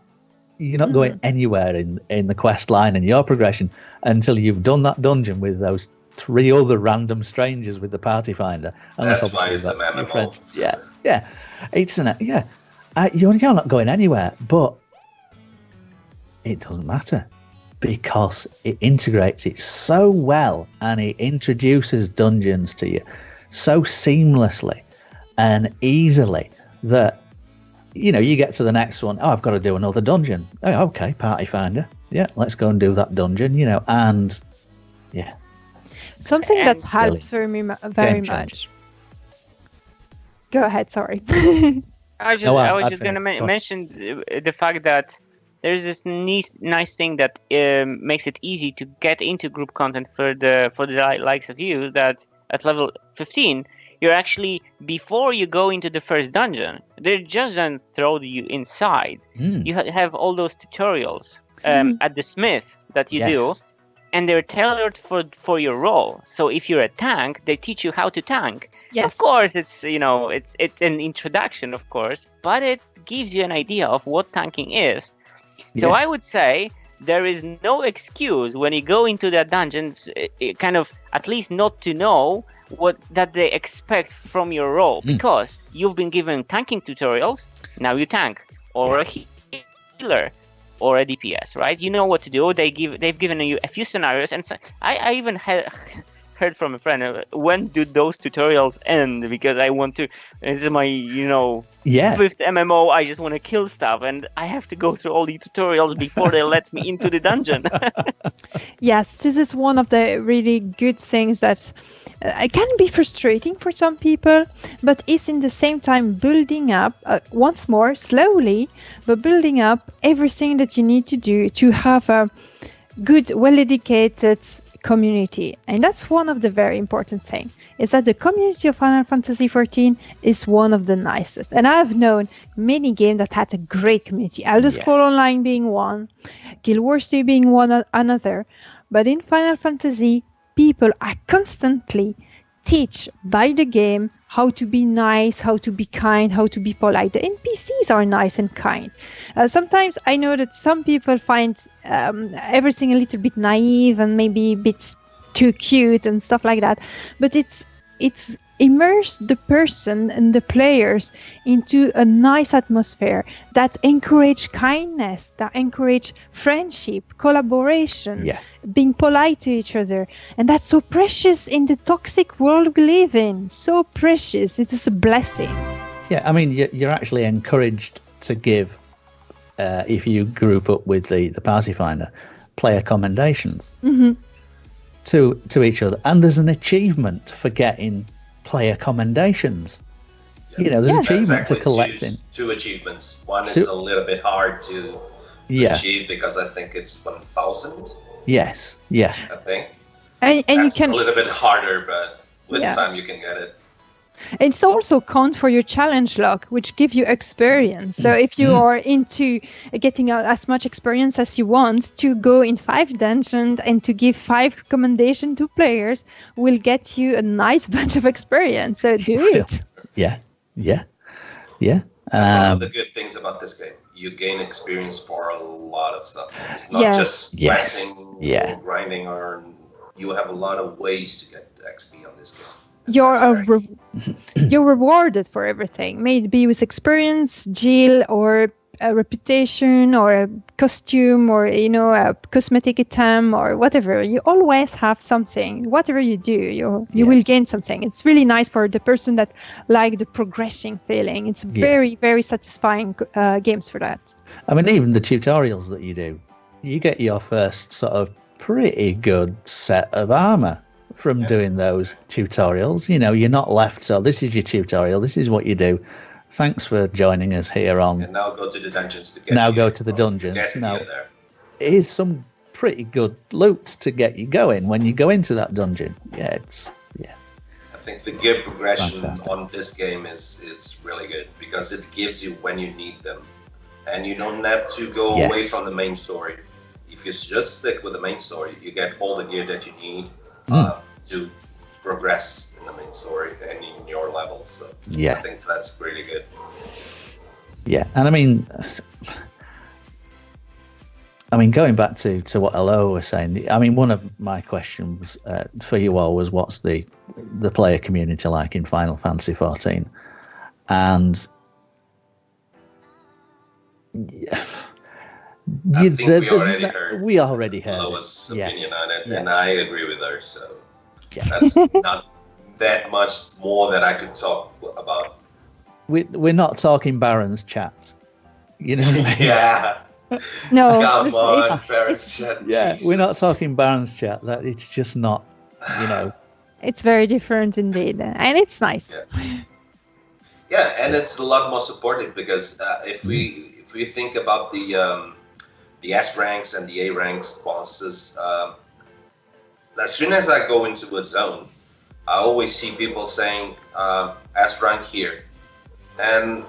You're not going anywhere in the quest line and your progression until you've done that dungeon with those 3 other random strangers with the party finder. And That's why it's an MMO. Yeah. It's you're not going anywhere, but it doesn't matter, because it integrates it so well, and it introduces dungeons to you so seamlessly and easily that you get to the next one. Oh, I've got to do another dungeon. Oh, okay, party finder. Yeah, let's go and do that dungeon. And Something And that's helped me very Game much. Go ahead, sorry. I was just going to mention the fact that there's this nice thing that makes it easy to get into group content for the likes of you, that at level 15, you're actually, before you go into the first dungeon, they just don't throw you inside. You have all those tutorials at the smith that you do, and they're tailored for your role. So if you're a tank, they teach you how to tank. Yes. Of course, it's it's an introduction, of course, but it gives you an idea of what tanking is. So I would say there is no excuse when you go into that dungeon, kind of at least not to know what that they expect from your role, because you've been given tanking tutorials. Now you tank, or a healer. or a DPS, right? You know what to do. They've given you a few scenarios, and so I even heard from a friend, when do those tutorials end? Because I want to. This is my fifth MMO. I just want to kill stuff, and I have to go through all the tutorials before they let me into the dungeon. Yes, this is one of the really good things that it can be frustrating for some people, but is in the same time building up, once more, slowly, but building up everything that you need to do to have a good, well-educated community. And that's one of the very important things, is that the community of Final Fantasy XIV is one of the nicest. And I've known many games that had a great community, Elder Online being one, Guild Wars 2 being one another. But in Final Fantasy, people are constantly teach by the game how to be nice, how to be kind, how to be polite. The NPCs are nice and kind. Sometimes I know that some people find everything a little bit naive and maybe a bit too cute and stuff like that. But it's immerse the person and the players into a nice atmosphere that encourage kindness, that encourage friendship, collaboration, being polite to each other. And that's so precious in the toxic world we live in. So precious. It is a blessing. Yeah, I mean, you're actually encouraged to give, if you group up with the party finder, player commendations to each other. And there's an achievement for getting player commendations. There's achievement to collecting. Two achievements. One is a little bit hard to achieve because I think it's 1,000. Yes. Yeah. I think. And that's you can a little bit harder, but with time you can get it. It's also count for your challenge log, which give you experience. So if you are into getting as much experience as you want, to go in 5 dungeons and to give 5 recommendations to players will get you a nice bunch of experience. So do it. Yeah. One of the good things about this game, you gain experience for a lot of stuff. It's not just questing or grinding, or you have a lot of ways to get XP on this game. You're rewarded for everything, maybe with experience, Jill, or a reputation, or a costume, or a cosmetic item, or whatever. You always have something. Whatever you do, you will gain something. It's really nice for the person that like the progression feeling. It's very, very satisfying games for that. I mean, even the tutorials that you do, you get your first sort of pretty good set of armor from doing those tutorials. You're not left, so this is your tutorial, this is what you do. Thanks for joining us here on. And now go to the dungeons to get Now here's some pretty good loot to get you going when you go into that dungeon. I think the gear progression on this game is really good because it gives you when you need them. And you don't have to go away from the main story. If you just stick with the main story, you get all the gear that you need to progress in the main story and in your levels. So I think that's really good. Yeah, and I mean, going back to what Elloa was saying, I mean, one of my questions for you all was, what's the player community like in Final Fantasy XIV? And I think we already heard Elloa's opinion on it, and I agree with her. So that's not that much more that I could talk about. We're not talking Baron's chat, you know what I mean? Yeah. No. Come on, Baron's chat. Yeah, Jesus. we're not talking Baron's chat. That it's just not, It's very different indeed, and it's nice. Yeah, and it's a lot more supportive because if we think about the S ranks and the A ranks bosses, as soon as I go into a zone, I always see people saying S rank here, and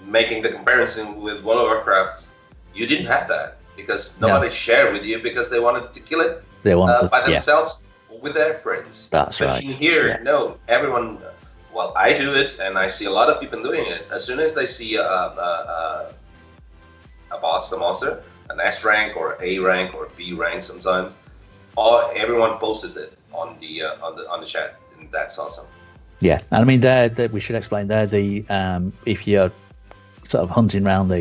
making the comparison with World of Warcraft. You didn't have that because nobody shared with you because they wanted to kill it by themselves with their friends. That's but right. in here, no, everyone. Well, I do it, and I see a lot of people doing it. As soon as they see a boss, a monster, an S rank or A rank or B rank, sometimes, everyone posts it on the chat, and that's awesome. Yeah, and I mean, we should explain there. If you're sort of hunting around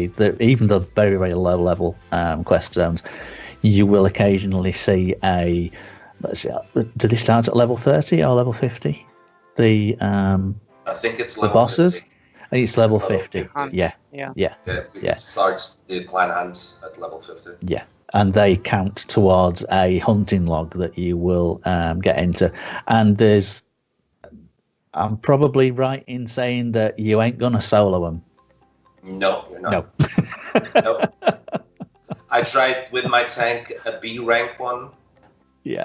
even the very, very low level quest zones, you will occasionally see let's see, do they start at level 30 or level 50? I think it's the level bosses. 50. I think it's level It's level 50. 50. Yeah. It starts the clan hunt at level 50. Yeah. And they count towards a hunting log that you will get into. And I'm probably right in saying that you ain't gonna solo them. No, you're not. No. Nope. I tried with my tank a B rank one. Yeah.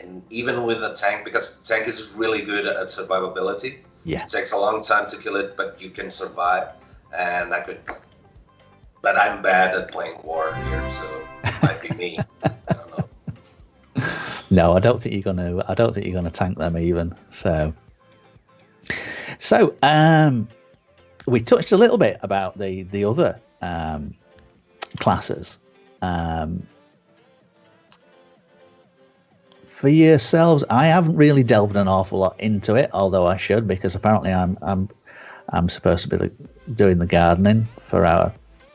And even with a tank, because the tank is really good at survivability. Yeah. It takes a long time to kill it, but you can survive. And but I'm bad at playing war here, so it might be me. I don't know. No, I don't think you're gonna tank them even. So we touched a little bit about the other classes. For yourselves, I haven't really delved an awful lot into it, although I should, because apparently I'm supposed to be doing the gardening for our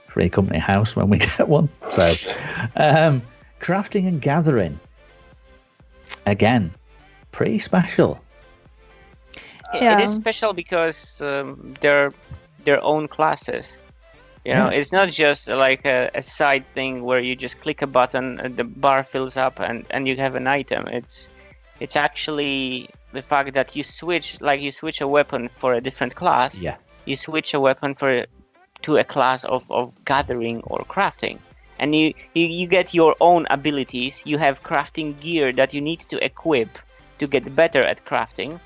free company house when we get one. So crafting and gathering, again, pretty special. It is special because they're their own classes. You know, it's not just like a side thing where you just click a button and the bar fills up and you have an item. It's actually the fact that you switch a weapon for a different class. Yeah. You switch a weapon to a class of gathering or crafting. And you get your own abilities. You have crafting gear that you need to equip to get better at crafting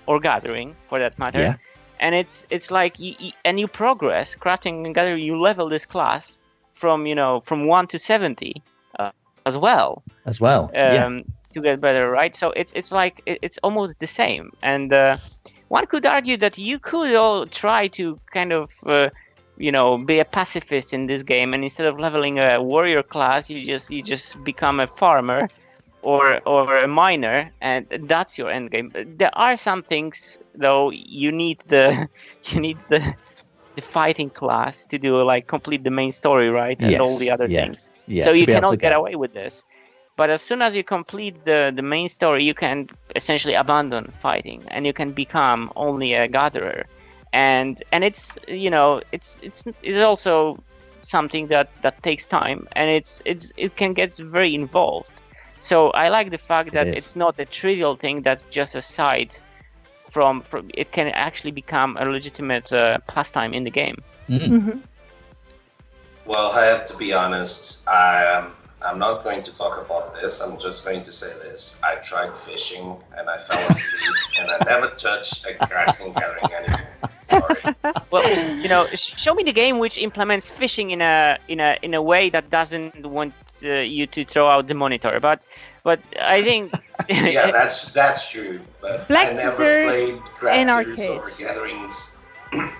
or gathering, for that matter. Yeah. And it's like you progress crafting and gathering. You level this class from 1 to 70 as well. To get better, right? So it's like it's almost the same. And one could argue that you could all try to kind of be a pacifist in this game, and instead of leveling a warrior class, you just become a farmer or a miner, and that's your end game. There are some things though you need the fighting class to do, like complete the main story, right? And all the other things. Yeah, so you cannot get away with this. But as soon as you complete the main story, you can essentially abandon fighting and you can become only a gatherer. And it's it's also something that takes time, and it can get very involved. So I like the fact that it's not a trivial thing that's just a side from it can actually become a legitimate pastime in the game. Mm-hmm. Mm-hmm. Well, I have to be honest. I'm not going to talk about this. I'm just going to say this. I tried fishing and I fell asleep, and I never touched a crafting gathering anymore. Sorry. Well, show me the game which implements fishing in a way that doesn't want you to throw out the monitor. But I think yeah, that's true. But Black I never Desert played in crafters or arcades. gatherings.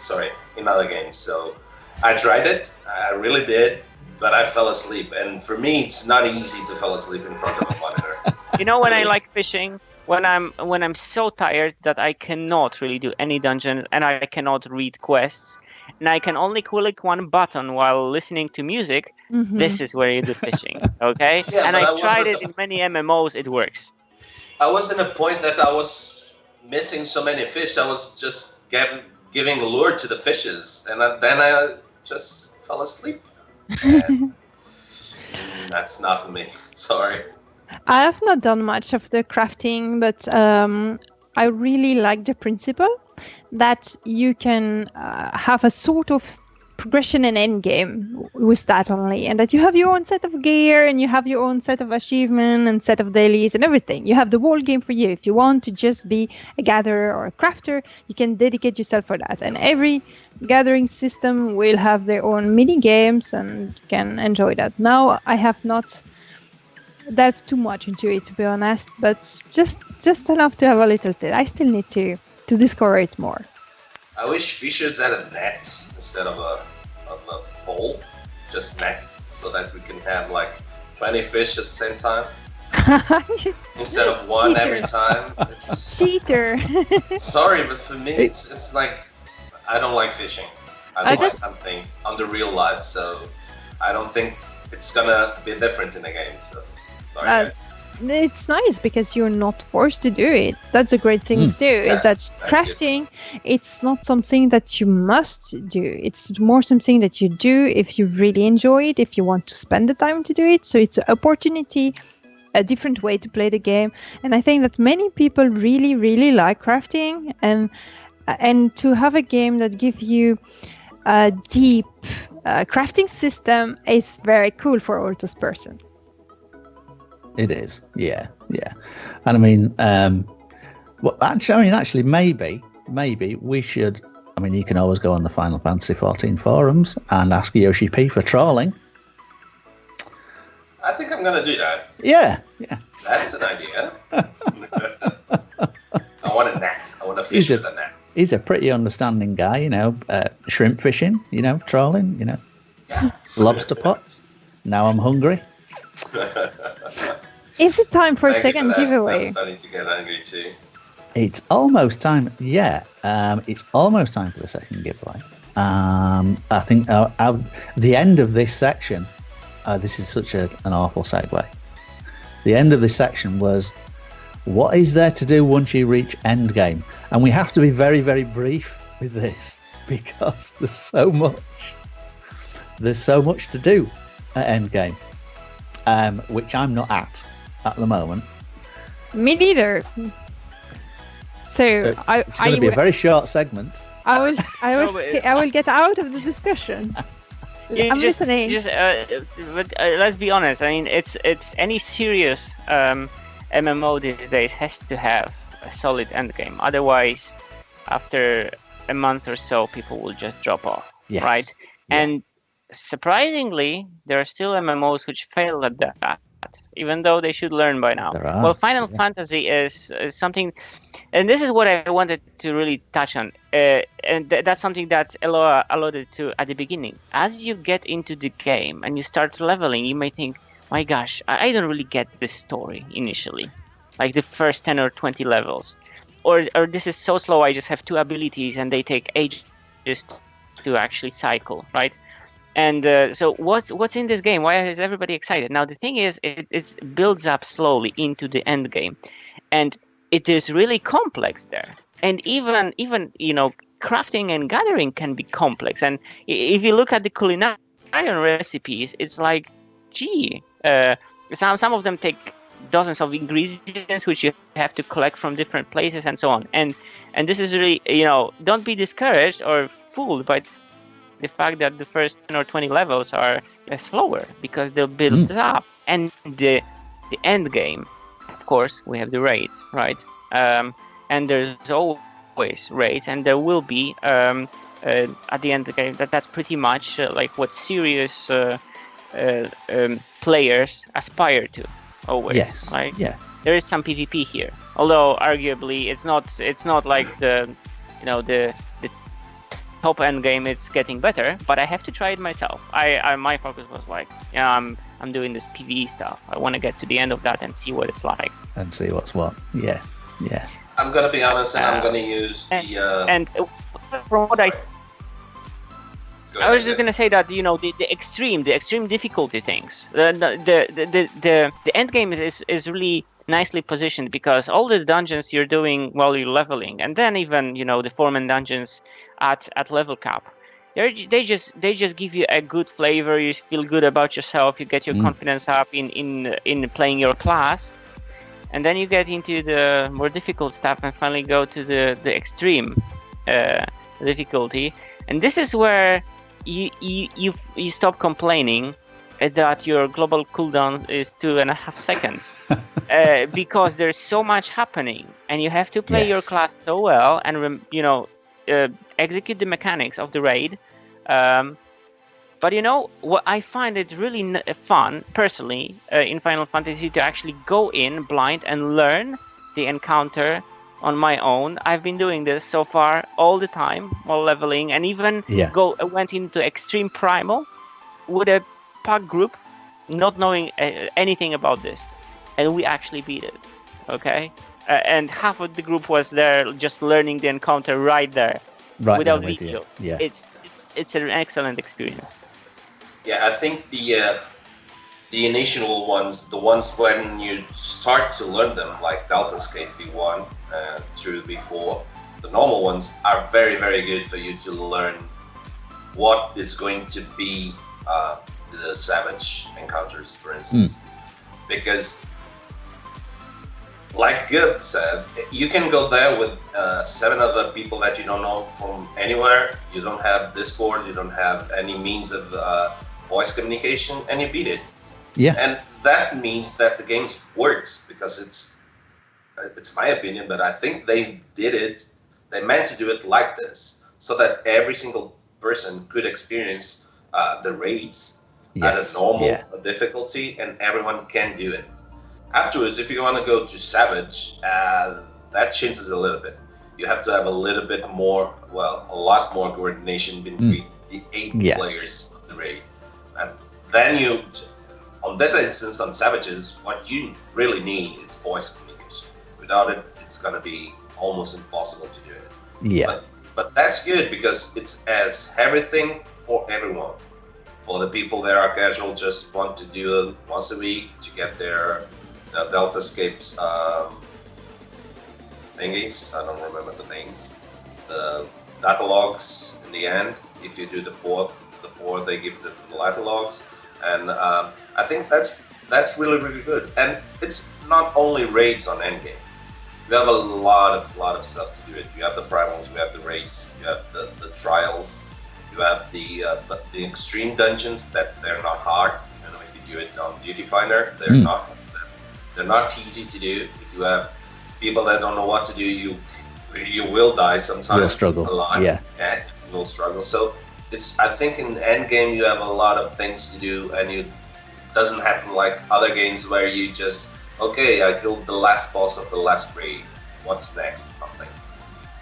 Sorry, in other games. So I tried it. I really did. But I fell asleep, and for me, it's not easy to fall asleep in front of a monitor. When I like fishing, when I'm so tired that I cannot really do any dungeon and I cannot read quests, and I can only click one button while listening to music. Mm-hmm. This is where you do fishing, okay? Yeah, and but I tried it in many MMOs. It works. I was in a point that I was missing so many fish. I was just giving lure to the fishes, and then I just fell asleep. And that's not for me. Sorry. I have not done much of the crafting, but I really like the principle that you can have a sort of progression and end game with that only, and that you have your own set of gear and you have your own set of achievement and set of dailies and everything. You have the whole game for you. If you want to just be a gatherer or a crafter, you can dedicate yourself for that. And every gathering system will have their own mini games, and you can enjoy that. Now I have not delved too much into it, to be honest, but just enough to have a little bit. I still need to discover it more. I wish fishers had a net instead of a pole, just net, so that we can have like 20 fish at the same time instead of one every time. It's cheater. sorry, but for me, it's like I don't like fishing. I like something on the real life, so I don't think it's gonna be different in the game. So sorry, guys. It's nice because you're not forced to do it. That's a great thing too. Is that crafting? It's not something that you must do. It's more something that you do if you really enjoy it, if you want to spend the time to do it. So it's an opportunity, a different way to play the game. And I think that many people really, really like crafting, and to have a game that gives you a deep crafting system is very cool for Ortus person. It is, yeah. And I mean, actually, maybe we should. I mean, you can always go on the Final Fantasy XIV forums and ask Yoshi P for trolling. I think I'm gonna do that. Yeah. That's an idea. I want a net. I want to fish with a net. He's a pretty understanding guy, shrimp fishing, trolling, Yeah. lobster pots. Now I'm hungry. Is it time for a second giveaway? I'm starting to get angry too. It's almost time. Yeah, it's almost time for the second giveaway. I think the end of this section. This is such an awful segue. The end of this section was, what is there to do once you reach end game? And we have to be very, very brief with this because there's so much. There's so much to do at end game. Which I'm not at the moment. Me neither. So it's going to be a very short segment. I will get out of the discussion. I'm listening. But let's be honest. I mean, it's any serious MMO these days has to have a solid end game. Otherwise, after a month or so, people will just drop off. Yes. Right? Yeah. And surprisingly, there are still MMOs which fail at that, even though they should learn by now. Well, Final Fantasy is something, and this is what I wanted to really touch on, and that's something that Elloa alluded to at the beginning. As you get into the game and you start leveling, you may think, my gosh, I don't really get this story initially, like the first 10 or 20 levels. Or this is so slow, I just have 2 abilities and they take ages to actually cycle, right? And so what's in this game? Why is everybody excited? Now, the thing is, it builds up slowly into the end game. And it is really complex there. And even crafting and gathering can be complex. And if you look at the culinary recipes, it's like, some of them take dozens of ingredients which you have to collect from different places and so on. And this is really, don't be discouraged or fooled by the fact that the first 10 or 20 levels are slower because they'll build up. And the end game, of course, we have the raids, right? And there's always raids, and there will be at the end of the game. That's pretty much like what serious players aspire to always. Yes. Right? Yeah. There is some PvP here, although arguably it's not like the top end game. It's getting better, but I have to try it myself. My focus was like, I'm doing this PvE stuff. I want to get to the end of that and see what it's like. And see what's what. Yeah. I'm gonna be honest, and I'm gonna use the. And from what I was just gonna say that the extreme difficulty things. The end game is really nicely positioned because all the dungeons you're doing while you're leveling, and then even the foreman dungeons at level cap, they just give you a good flavor. You feel good about yourself. You get your confidence up in playing your class, and then you get into the more difficult stuff and finally go to the extreme difficulty. And this is where you stop complaining that your global cooldown is 2.5 seconds because there's so much happening and you have to play your class so well and execute the mechanics of the raid. But what I find it really fun personally in Final Fantasy to actually go in blind and learn the encounter on my own. I've been doing this so far all the time while leveling, and even went into Extreme Primal with a pack group, not knowing anything about this, and we actually beat it. Okay, and half of the group was there just learning the encounter right there, without video. Yeah, it's it's an excellent experience. Yeah, I think the initial ones, the ones when you start to learn them, like Alith-Cast V1 through V4, the normal ones are very, very good for you to learn what is going to be the savage encounters, for instance. Because, like Gith said, you can go there with 7 other people that you don't know from anywhere. You don't have Discord, you don't have any means of voice communication, and you beat it. Yeah. And that means that the game works, because it's my opinion, but I think they did it. They meant to do it like this, so that every single person could experience the raids at a normal difficulty, and everyone can do it. Afterwards, if you want to go to Savage, that changes a little bit. You have to have a little bit more, a lot more coordination between the 8 players of the raid. And then on that instance, on Savages, what you really need is voice communication. Without it, it's going to be almost impossible to do it. Yeah. But that's good, because it's as everything for everyone. For the people that are casual, just want to do it once a week to get their Delta-scapes thingies. I don't remember the names. The data logs in the end. If you do the 4, they give the data logs, and I think that's really, really good. And it's not only raids on endgame. You have a lot of stuff to do it. You have the primals, you have the raids, you have the trials, you have the extreme dungeons that they're not hard. You know, if you do it on Duty Finder, they're not easy to do. If you have people that don't know what to do, you will die sometimes. You'll struggle. A lot. Yeah. And you will struggle. So I think in endgame you have a lot of things to do, and it doesn't happen like other games where you just, okay, I killed the last boss of the last raid. What's next? Nothing.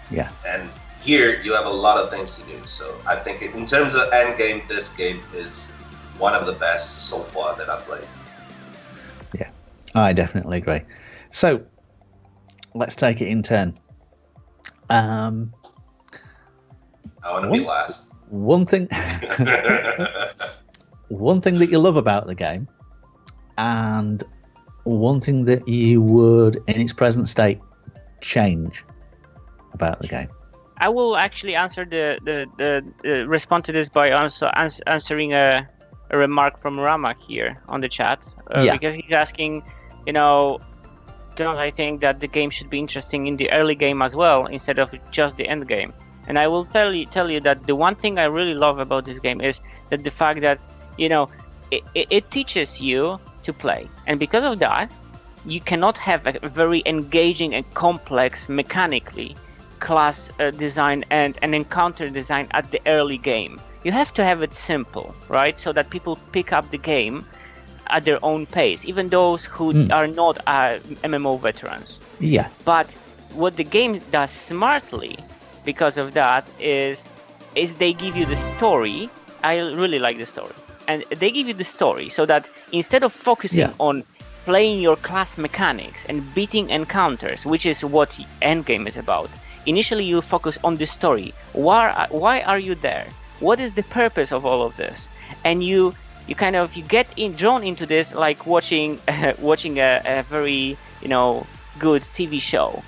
Yeah. And here you have a lot of things to do. So I think in terms of endgame, this game is one of the best so far that I've played. Yeah, I definitely agree. So let's take it in turn. I want to be last. One thing that you love about the game, and one thing that you would, in its present state, change about the game. I will actually answer respond to this by also answering a remark from Rama here on the chat, because he's asking, don't I think that the game should be interesting in the early game as well, instead of just the end game? And I will tell you that the one thing I really love about this game is that the fact that it teaches you to play, and because of that, you cannot have a very engaging and complex mechanically class design and an encounter design at the early game. You have to have it simple, right? So that people pick up the game at their own pace, even those who are not MMO veterans. Yeah. But what the game does smartly, because of that, is they give you the story. I really like the story, and they give you the story so that instead of focusing on playing your class mechanics and beating encounters, which is what endgame is about, initially you focus on the story. Why are you there? What is the purpose of all of this? And you get drawn into this like watching a very good TV show,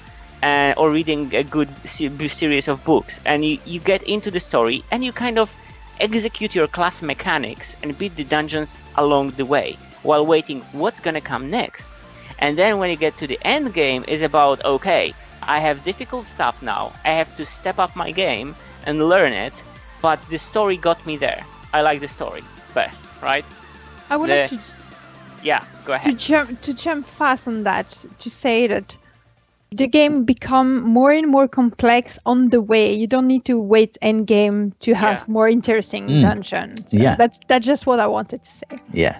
or reading a good series of books, and you get into the story and you kind of execute your class mechanics and beat the dungeons along the way while waiting what's gonna come next. And then when you get to the end game, is about, okay, I have difficult stuff now, I have to step up my game and learn it, but the story got me there. I like the story best, right? I would like to go ahead. To jump fast on that, to say that the game become more and more complex on the way. You don't need to wait end game to have more interesting dungeons. So that's just what I wanted to say. Yeah.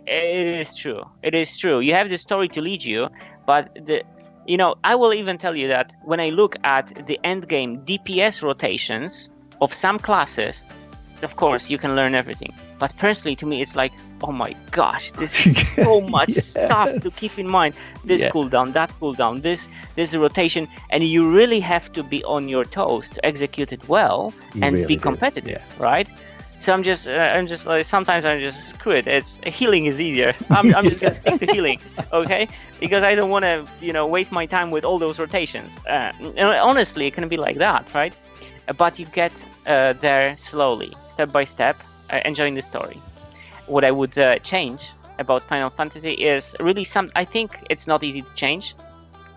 It is true. It is true. You have the story to lead you, but I will even tell you that when I look at the end game DPS rotations of some classes, of course you can learn everything. But personally, to me, it's like, oh my gosh, this is so much stuff to keep in mind. This cooldown, that cooldown, this rotation, and you really have to be on your toes to execute it well and really be competitive, right? So I'm just like, sometimes I'm just, screw it. It's healing is easier. I'm just gonna stick to healing, okay? Because I don't want to, waste my time with all those rotations. And honestly, it can be like that, right? But you get there slowly, step by step, enjoying the story. What I would change about Final Fantasy is really I think it's not easy to change.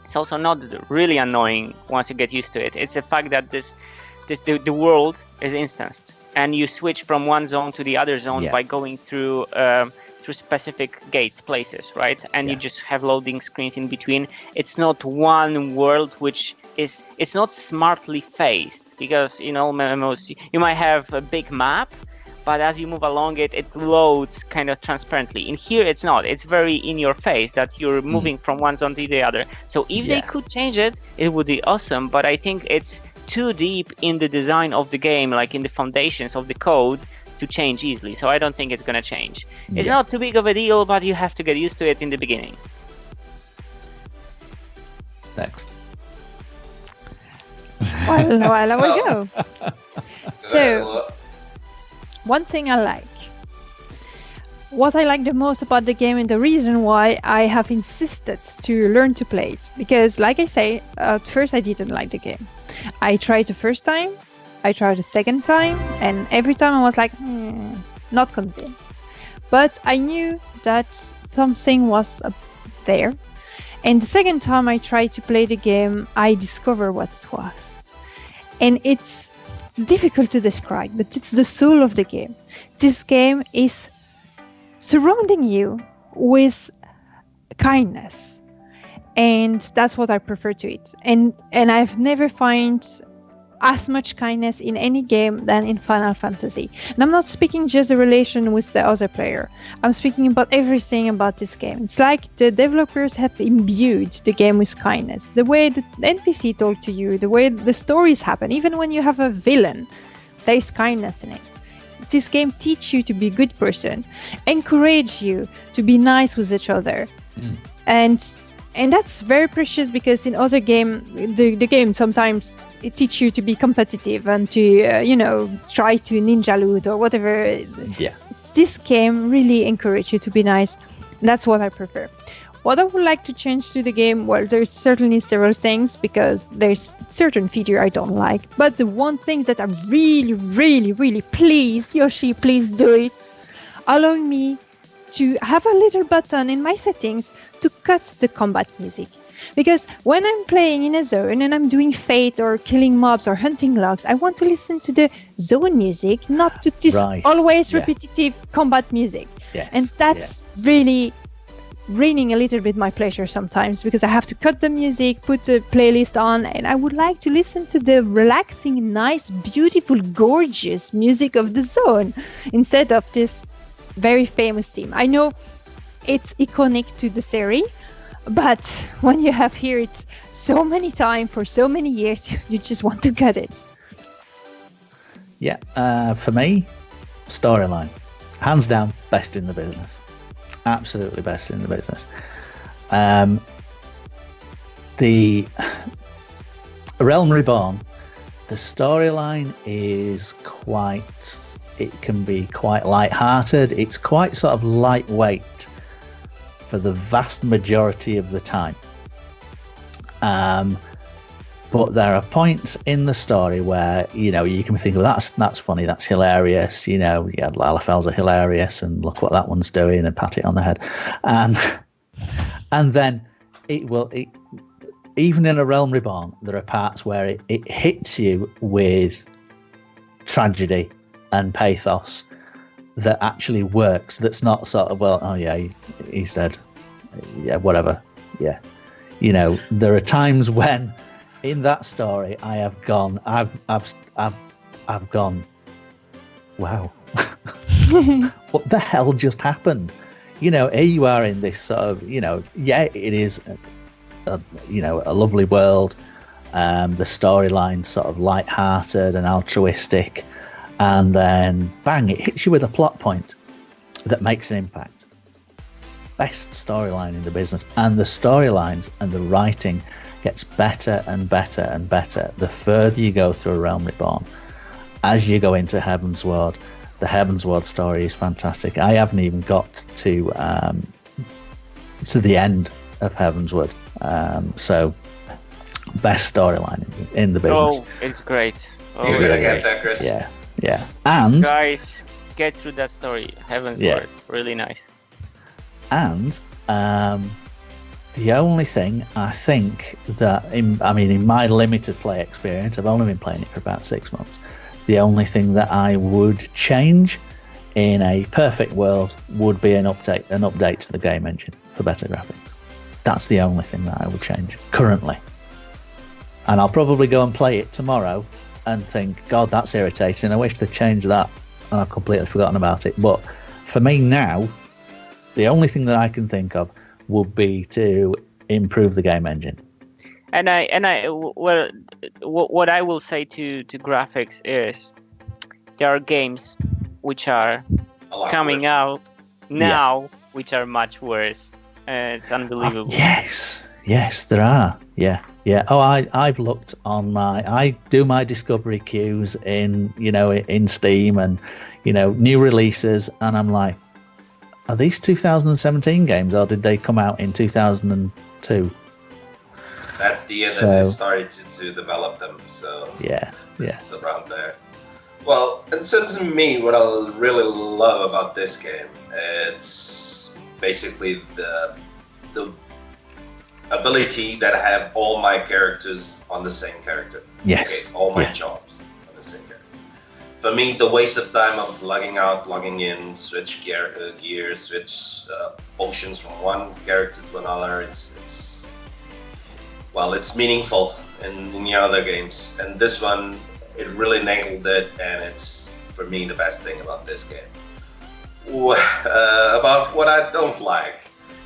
It's also not really annoying once you get used to it. It's the fact that the world is instanced. And you switch from one zone to the other zone by going through specific gates, places, right? And you just have loading screens in between. It's not one world, which it's not smartly phased, because you might have a big map, but as you move along it loads kind of transparently. In here, it's not. It's very in your face that you're moving from one zone to the other. So if they could change it, it would be awesome. But I think it's too deep in the design of the game, like in the foundations of the code, to change easily. So I don't think it's gonna change. It's not too big of a deal, but you have to get used to it in the beginning. Next. Well, I go. So, one thing what I like the most about the game, and the reason why I have insisted to learn to play it, because like I say, at first I didn't like the game. I tried the first time, I tried the second time, and every time I was like, not convinced. But I knew that something was there. And the second time I tried to play the game, I discovered what it was. And it's difficult to describe, but it's the soul of the game. This game is surrounding you with kindness. And that's what I prefer to it. And I've never found as much kindness in any game than in Final Fantasy. And I'm not speaking just the relation with the other player. I'm speaking about everything about this game. It's like the developers have imbued the game with kindness. The way the NPC talk to you, the way the stories happen, even when you have a villain, there is kindness in it. This game teaches you to be a good person, encourage you to be nice with each other. And that's very precious, because in other game, the game sometimes it teaches you to be competitive and to, try to ninja loot or whatever. Yeah. This game really encourages you to be nice. That's what I prefer. What I would like to change to the game, well, there's certainly several things, because there's certain feature I don't like. But the one thing that I'm really, really, really please, Yoshi, please do it, allowing me to have a little button in my settings to cut the combat music. Because when I'm playing in a zone and I'm doing fate or killing mobs or hunting logs, I want to listen to the zone music, not to this always repetitive combat music. Yes. And that's really ruining a little bit my pleasure sometimes, because I have to cut the music, put the playlist on, and I would like to listen to the relaxing, nice, beautiful, gorgeous music of the zone instead of this very famous theme. I know it's iconic to the series, but when you have heard it so many times for so many years, you just want to cut it. Yeah, for me, storyline, hands down, best in the business. Absolutely best in the business. The Realm Reborn, the storyline is it can be quite light-hearted. It's quite sort of lightweight for the vast majority of the time. But there are points in the story where, you can think, well, that's funny, that's hilarious, Lalafels are hilarious, and look what that one's doing, and pat it on the head. And then even in a Realm Reborn, there are parts where it hits you with tragedy and pathos that actually works. That's not sort of, well, oh yeah, he's dead, yeah, whatever, yeah. There are times when in that story I've gone, wow, what the hell just happened? Here you are in this sort of, it is a lovely world. The storyline sort of light-hearted and altruistic, and then bang, it hits you with a plot point, that makes an impact. Best storyline in the business, and the storylines and the writing gets better and better and better the further you go through A Realm Reborn. As you go into Heavensward, the Heavensward story is fantastic. I haven't even got to the end of Heavensward, so best storyline in the business. Oh, it's great. Oh, You're gonna get that, Chris. Yeah. And guys, get through that story. Heavensward, really nice. And the only thing I think that, in my limited play experience, I've only been playing it for about 6 months. The only thing that I would change in a perfect world would be an update to the game engine for better graphics. That's the only thing that I would change currently. And I'll probably go and play it tomorrow and think, God, that's irritating. I wish they'd changed that. And I've completely forgotten about it. But for me now, the only thing that I can think of would be to improve the game engine. What I will say to graphics is there are games which are coming out now which are much worse. It's unbelievable. Yes, there are. Yeah. Oh, I've looked on I do my discovery queues in Steam and new releases, and I'm like, are these 2017 games or did they come out in 2002? That's the year that they started to develop them, so yeah, it's around there. Well, in terms of me, what I really love about this game, it's basically the ability that I have all my characters on the same character. Yes. Okay, all my jobs on the same character. For me, the waste of time of logging out, logging in, switch gear, switch potions from one character to another, it's meaningful in the other games. And this one, it really nailed it, and it's, for me, the best thing about this game. About what I don't like,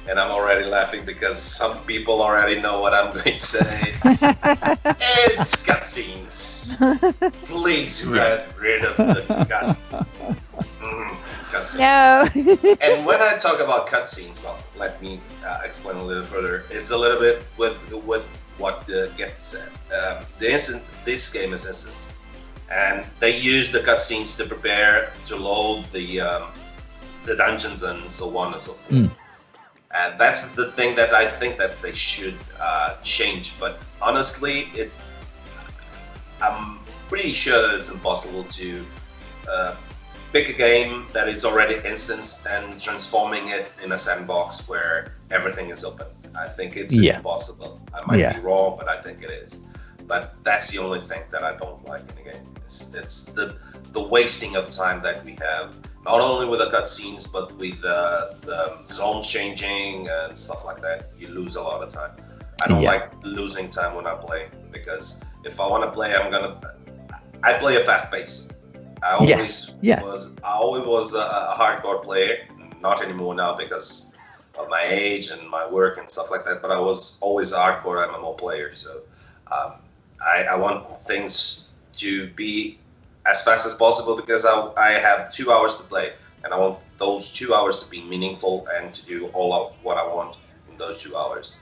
and I'm already laughing because some people already know what I'm going to say. It's cutscenes. Please get rid of the cutscenes. No. And when I talk about cutscenes, well, let me explain a little further. It's a little bit with what Geth said. This game is instance, and they use the cutscenes to prepare to load the dungeons and so on and so forth. And that's the thing that I think that they should change. But honestly, I'm pretty sure that it's impossible to pick a game that is already instanced and transforming it in a sandbox where everything is open. I think it's impossible. I might be wrong, but I think it is. But that's the only thing that I don't like in the game. It's the wasting of time that we have. Not only with the cutscenes, but with the zones changing and stuff like that, you lose a lot of time. I don't like losing time when I play, because if I want to play, I play a fast pace. I always was a hardcore player, not anymore now because of my age and my work and stuff like that. But I was always a hardcore MMO player, so I want things to be as fast as possible because I have 2 hours to play, and I want those 2 hours to be meaningful and to do all of what I want in those 2 hours.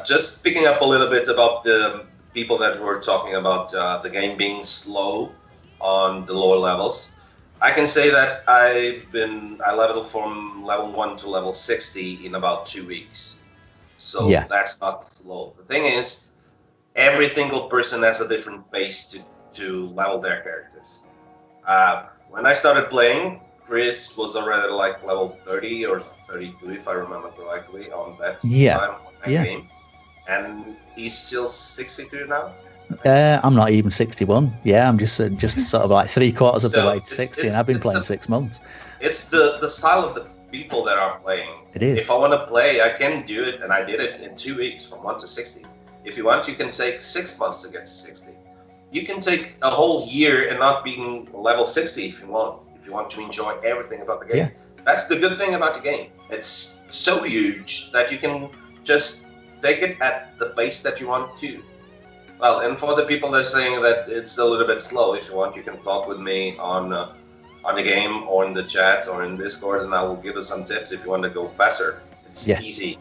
Just picking up a little bit about the people that were talking about the game being slow on the lower levels. I can say that I leveled from level 1 to level 60 in about 2 weeks. So that's not slow. The thing is, every single person has a different pace to level their characters. When I started playing, Chris was already like level 30 or 32, if I remember correctly, on that time on that game. And he's still 62 now? I'm not even 61. Yeah, I'm just sort of like 3/4 of the way to 60, and I've been playing 6 months. It's the style of the people that are playing. It is. If I want to play, I can do it, and I did it in 2 weeks from 1 to 60. If you want, you can take 6 months to get to 60. You can take a whole year and not being level 60 if you want to enjoy everything about the game. Yeah. That's the good thing about the game. It's so huge that you can just take it at the pace that you want to. Well, and for the people that are saying that it's a little bit slow, if you want, you can talk with me on on the game or in the chat or in Discord, and I will give us some tips if you want to go faster. It's easy.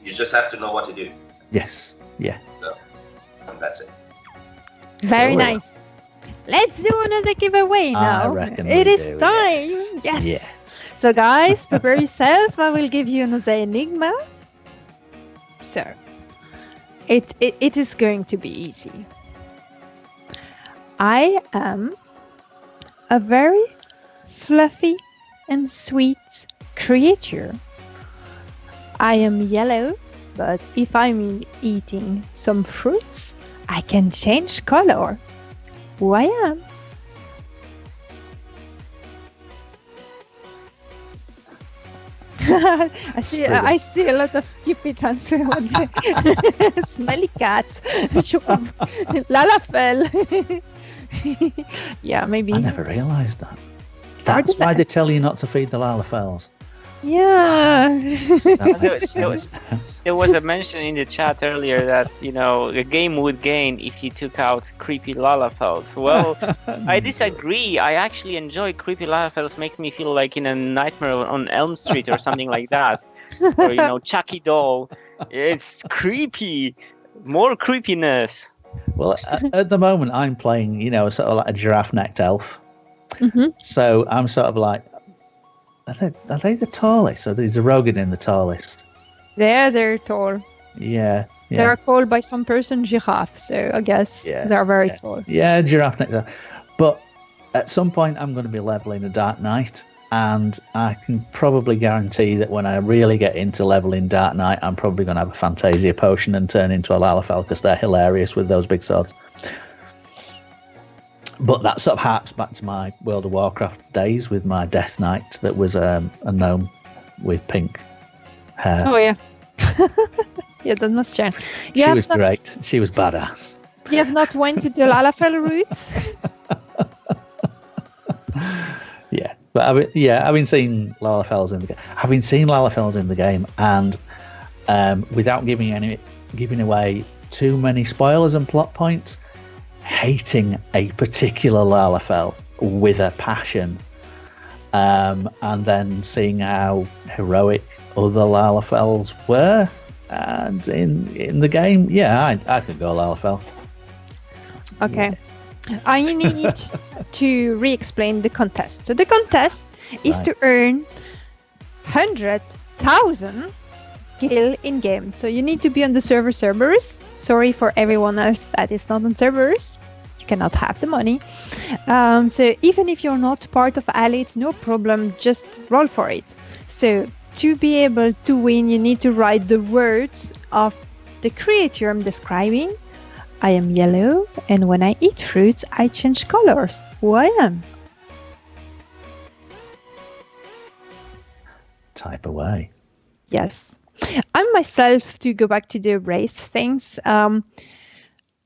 You just have to know what to do. Yes. Yeah. So, and that's it. Very nice. Let's do another giveaway now. I reckon it is do, time. yes. Yes. Yeah. So guys, prepare yourself. I will give you another enigma. So, it is going to be easy. I am a very fluffy and sweet creature. I am yellow, but if I'm eating some fruits, I can change color. Who I am? I see a lot of stupid answers. Smelly cat, Lalafell. Yeah, maybe. I never realised that. That's why they tell you not to feed the Lalafels. Yeah. There was a mention in the chat earlier that, you know, the game would gain if you took out creepy Lalafels. Well, I disagree. I actually enjoy creepy Lalafels. Makes me feel like in a Nightmare on Elm Street or something like that. Or, you know, Chucky doll. It's creepy. More creepiness. Well, at the moment, I'm playing, you know, sort of like a giraffe-necked elf. Mm-hmm. So I'm sort of like, are they the tallest? Are these Rogan the tallest? They're tall. Yeah. They're called by some person giraffe, so I guess they're very tall. Yeah, giraffe-necked elf. But at some point, I'm going to be leveling a Dark Knight, and I can probably guarantee that when I really get into leveling Dark Knight, I'm probably going to have a Fantasia potion and turn into a Lalafell because they're hilarious with those big swords. But that sort of harks back to my World of Warcraft days with my Death Knight that was a gnome with pink hair. Oh, yeah. Yeah, that must change. She was great. She was badass. You have not went to the Lalafell route? Yeah. But I've been seeing Lalafells in the game. I've been seeing Lalafells in the game, and without giving away too many spoilers and plot points, hating a particular Lalafell with a passion, and then seeing how heroic other Lalafells were, and in the game, I could go Lalafell. Okay. I need to re-explain the contest. So the contest is to earn 100,000 gil in game. So you need to be on the Cerberus. Sorry for everyone else that is not on Cerberus. You cannot have the money. So even if you're not part of Alith, no problem. Just roll for it. So to be able to win, you need to write the words of the creature I'm describing. I am yellow, and when I eat fruits, I change colors. Who I am? Type away. Yes. I myself, to go back to the race things,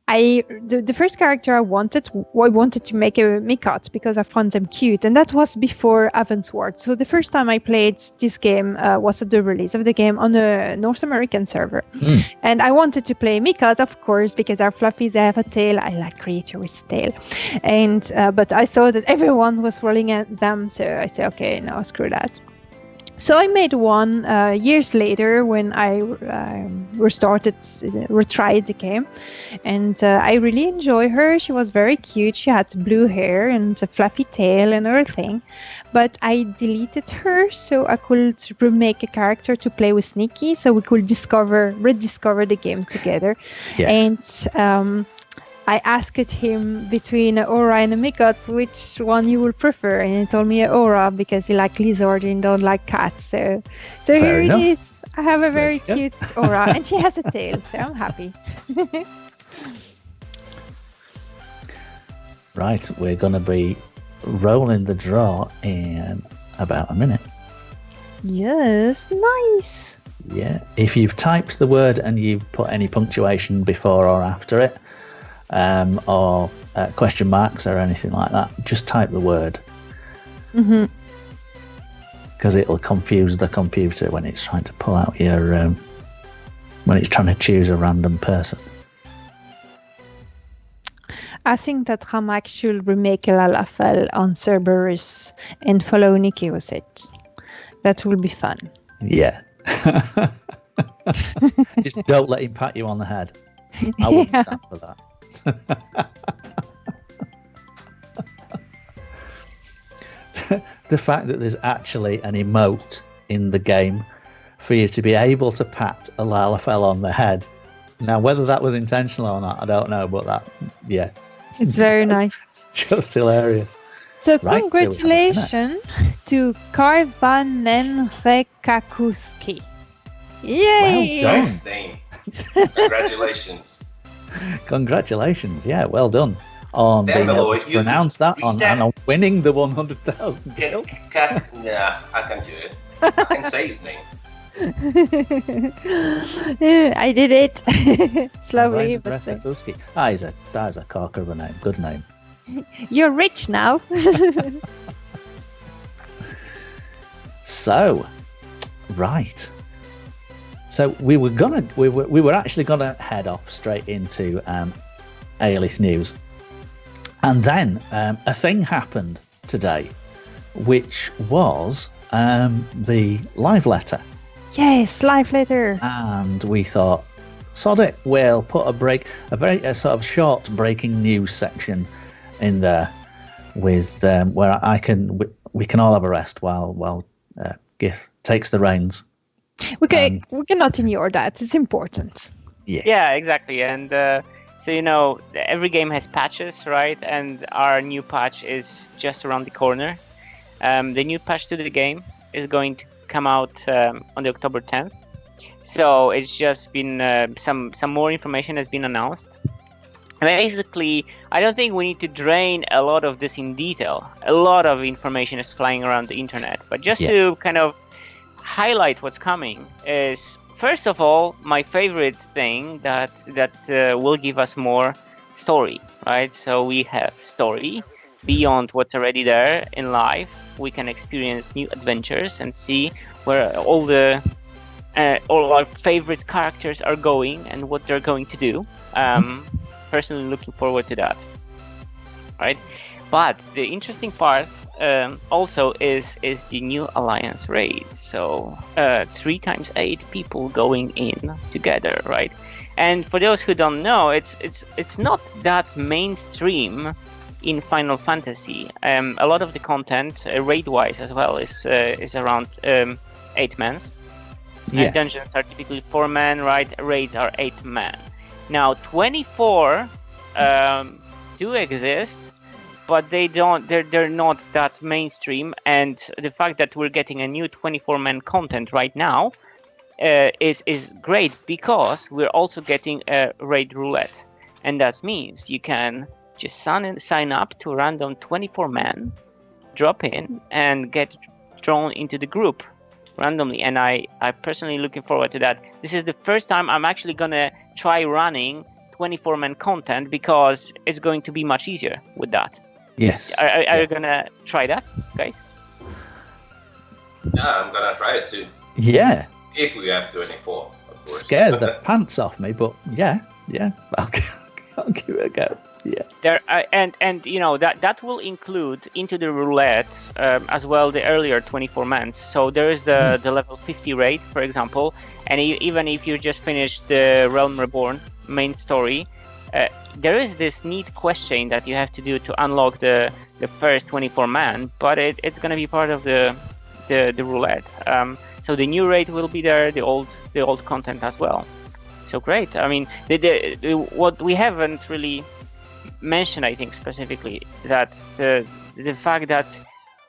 the first character I wanted to make a Mikat because I found them cute, and that was before Avansward. So the first time I played this game was at the release of the game on a North American server, and I wanted to play Mikat, of course, because they're fluffy, they have a tail. I like creature with tail, and but I saw that everyone was rolling at them, so I said, okay, no, screw that. So I made one years later when I retried the game, and I really enjoy her. She was very cute. She had blue hair and a fluffy tail and everything, but I deleted her so I could remake a character to play with Nikki, so we could rediscover the game together. Yes. And I asked him between Aura and a Mikat which one you would prefer, and he told me Aura because he likes lizard and don't like cats. So here it is. I have a very cute Aura, and she has a tail, so I'm happy. Right, we're going to be rolling the draw in about a minute. Yes, nice. Yeah, if you've typed the word and you've put any punctuation before or after it, or question marks or anything like that, just type the word, because it'll confuse the computer when it's trying to pull out your when it's trying to choose a random person. I think that Ramak should remake Lalafell on Cerberus and follow Nikki with it. That will be fun. Yeah. Just don't let him pat you on the head. I wouldn't stand for that. The fact that there's actually an emote in the game for you to be able to pat a Lalafell on the head. Now, whether that was intentional or not, I don't know, but that, yeah. It's very nice. It's just hilarious. So Right, congratulations to Karvanen Rekakuski. Yay! Well done. Nice name. Congratulations. Congratulations. Yeah, well done. On Damn, being able Elloa, to you pronounce that read and that? on winning the 100,000 Yeah, kills. Nah, I can do it. I can say his name. I did it. Slowly, but so. That's a corker of a name. Good name. You're rich now. So, right. So we were actually gonna head off straight into Alith news, and then a thing happened today, which was the live letter. Yes, live letter. And we thought, sod it, we'll put a very sort of short breaking news section in there with where we can all have a rest while Gith takes the reins. We cannot ignore that. It's important. Yeah, exactly. And so every game has patches, right? And our new patch is just around the corner. The new patch to the game is going to come out on the October 10th. So it's just been some more information has been announced. Basically, I don't think we need to drain a lot of this in detail. A lot of information is flying around the internet, but just to kind of highlight what's coming is, first of all, my favorite thing that will give us more story, right? So we have story beyond what's already there in life. We can experience new adventures and see where all our favorite characters are going and what they're going to do. Personally looking forward to that, right? But the interesting part also is the new alliance raid. So 3 times 8 people going in together, right? And for those who don't know, it's not that mainstream in Final Fantasy. A lot of the content, raid-wise as well, is around 8 men. Yes. Dungeons are typically 4 men, right? Raids are 8 men. Now 24 do exist, but they're not that mainstream. And the fact that we're getting a new 24-man content right now is great, because we're also getting a raid roulette, and that means you can just sign up to a random 24-man, drop in, and get drawn into the group randomly. And I'm personally looking forward to that. This is the first time I'm actually gonna try running 24-man content, because it's going to be much easier with that. Yes. Are you gonna try that, guys? Yeah, I'm gonna try it too. Yeah. If we have 24, of course. Scares the pants off me, but yeah, I'll give it a go. Yeah. There and that will include into the roulette as well the earlier 24 men. So there is the level 50 raid, for example, and even if you just finished the Realm Reborn main story, there is this neat quest chain that you have to do to unlock the first 24 man, but it's going to be part of the roulette. So the new raid will be there, the old content as well. So great. I mean, what we haven't really mentioned, I think specifically, that the fact that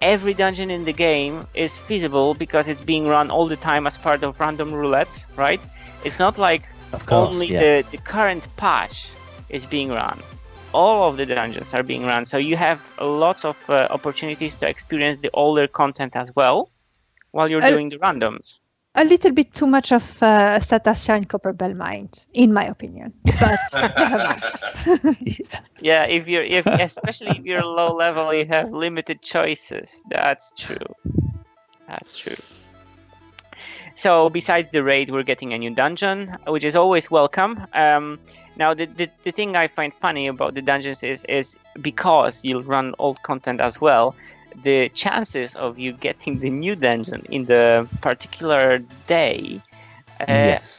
every dungeon in the game is feasible because it's being run all the time as part of random roulettes, right? It's not like the current patch is being run. All of the dungeons are being run, so you have lots of opportunities to experience the older content as well while you're doing the randoms. A little bit too much of Statasha and Copperbell Mind, in my opinion. But yeah, especially if you're low level, you have limited choices. That's true. So besides the raid, we're getting a new dungeon, which is always welcome. Now, the thing I find funny about the dungeons is because you'll run old content as well, the chances of you getting the new dungeon in the particular day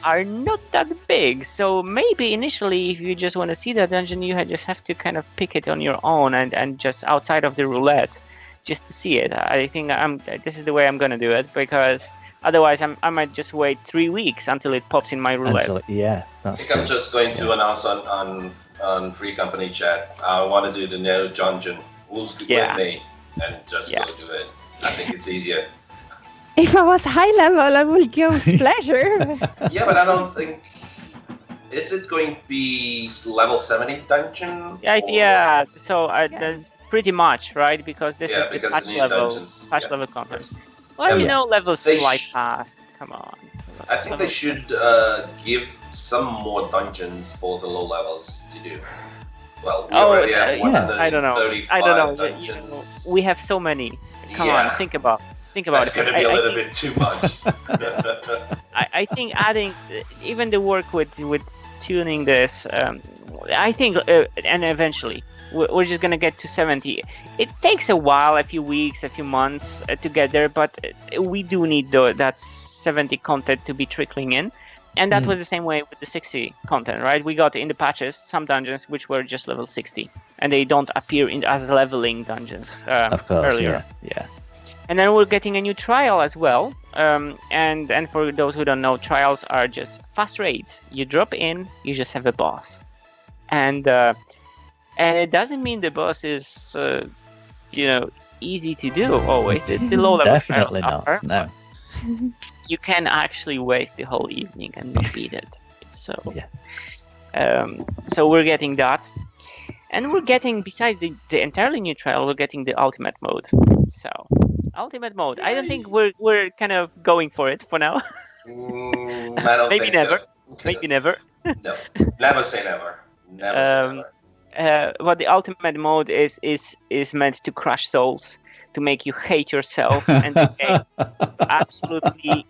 are not that big. So maybe initially, if you just want to see that dungeon, you just have to kind of pick it on your own and just outside of the roulette, just to see it. I think this is the way I'm gonna do it, because otherwise I might just wait 3 weeks until it pops in my roulette. I think I'm just going to announce on Free Company chat, I want to do the no dungeon. Who's with me? And just go do it. I think it's easier. If I was high level, I would go with pleasure. Yeah, but I don't think... Is it going to be level 70 dungeon? Yeah. So that's pretty much, right? Because this is the patch level content. Well, levels fly past. Come on. I think they should give some more dungeons for the low levels to do. Well, we already have 135 dungeons. We have so many. Come on, think about That's going to be a little bit too much. I think adding even the work with tuning this, I think, and eventually we're just going to get to 70. It takes a while, a few weeks, a few months to get there, but we do need that 70 content to be trickling in. And that was the same way with the 60 content, right? We got in the patches some dungeons which were just level 60, and they don't appear as leveling dungeons of course, earlier. Yeah. And then we're getting a new trial as well. And for those who don't know, trials are just fast raids. You drop in, you just have a boss. And it doesn't mean the boss is, easy to do always. The low level definitely not. No. You can actually waste the whole evening and not beat it. So, so we're getting that, and we're getting, besides the entirely new trial, we're getting the ultimate mode. So, ultimate mode. I don't think we're kind of going for it for now. I don't Maybe think never. so. Maybe never. No, never say never. Never say never. But the ultimate mode is meant to crush souls, to make you hate yourself, and to absolutely,